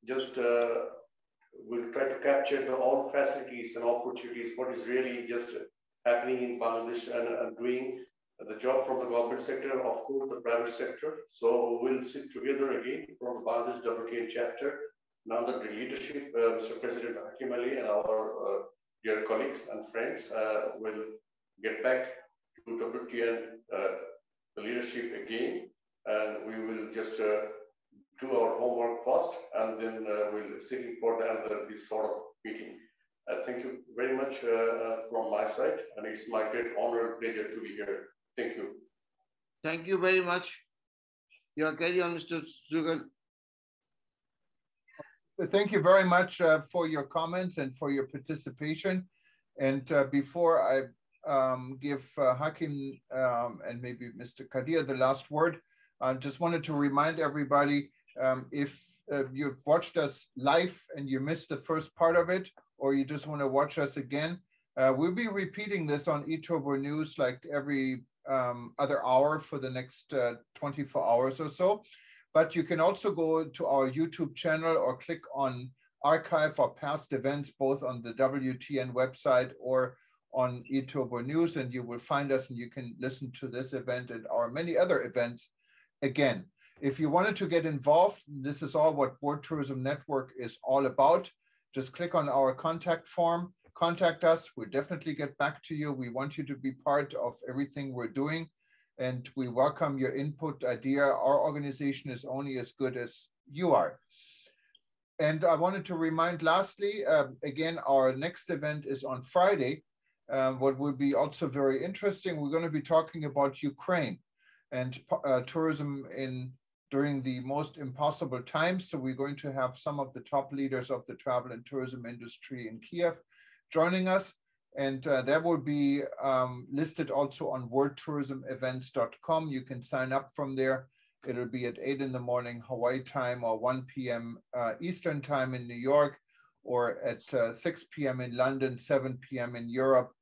[SPEAKER 4] just we'll try to capture all facilities and opportunities. What is really just happening in Bangladesh and doing the job from the government sector, of course, the private sector. So we'll sit together again from the Bangladesh WTN chapter. Now that the leadership, Mr. President Hakim Ali and our dear colleagues and friends will get back to WTN, the leadership again, and we will just do our homework first, and then we'll seeking for this sort of meeting. Thank you very much from my side, and it's my great honor and pleasure to be here. Thank you.
[SPEAKER 2] Thank you very much. You carry on, Mr. Sugan.
[SPEAKER 1] Thank you very much for your comments and for your participation. And before I give Hakim and maybe Mr. Kadir the last word, I just wanted to remind everybody, if you've watched us live and you missed the first part of it, or you just want to watch us again, we'll be repeating this on eTurbo News like every other hour for the next 24 hours or so. But you can also go to our YouTube channel or click on archive or past events, both on the WTN website or on eTurbo News, and you will find us and you can listen to this event and our many other events again. If you wanted to get involved, this is all what World Tourism Network is all about. Just click on our contact form, contact us. We'll definitely get back to you. We want you to be part of everything we're doing, and we welcome your input, idea. Our organization is only as good as you are. And I wanted to remind lastly, again, our next event is on Friday. What will be also very interesting, we're going to be talking about Ukraine and tourism during the most impossible times. So we're going to have some of the top leaders of the travel and tourism industry in Kiev joining us. And that will be listed also on worldtourismevents.com. You can sign up from there. It'll be at 8 in the morning Hawaii time, or 1 p.m. Eastern time in New York, or at 6 p.m. in London, 7 p.m. in Europe.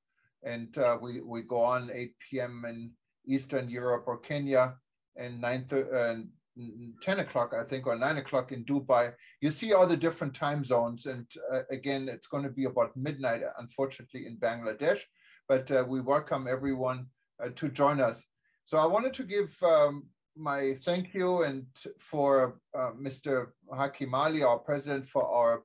[SPEAKER 1] And we go on 8 p.m. in Eastern Europe or Kenya, and 10 o'clock, I think, or 9 o'clock in Dubai. You see all the different time zones. And again, it's going to be about midnight, unfortunately, in Bangladesh. But we welcome everyone to join us. So I wanted to give my thank you and for Mr. Hakim Ali, our president for our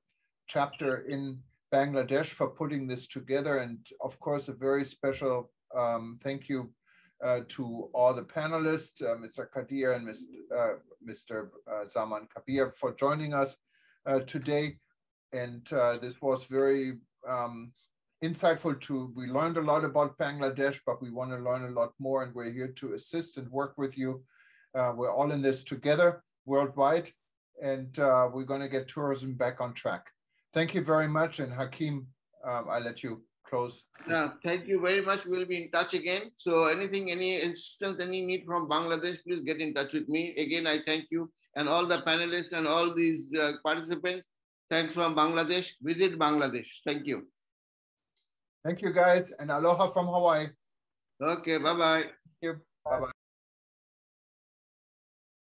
[SPEAKER 1] chapter in Bangladesh, for putting this together. And of course, a very special thank you to all the panelists, Mr. Kadir and Mr. Zaman Kabir, for joining us today. And this was very insightful we learned a lot about Bangladesh, but we want to learn a lot more, and we're here to assist and work with you. We're all in this together worldwide, and we're going to get tourism back on track. Thank you very much. And Hakim, I'll let you close.
[SPEAKER 2] Thank you very much. We'll be in touch again. So anything, any assistance, any need from Bangladesh, please get in touch with me. Again, I thank you and all the panelists and all these participants. Thanks from Bangladesh. Visit Bangladesh. Thank you.
[SPEAKER 1] Thank you, guys. And aloha from Hawaii.
[SPEAKER 2] Okay, bye-bye.
[SPEAKER 1] Thank you. Bye-bye.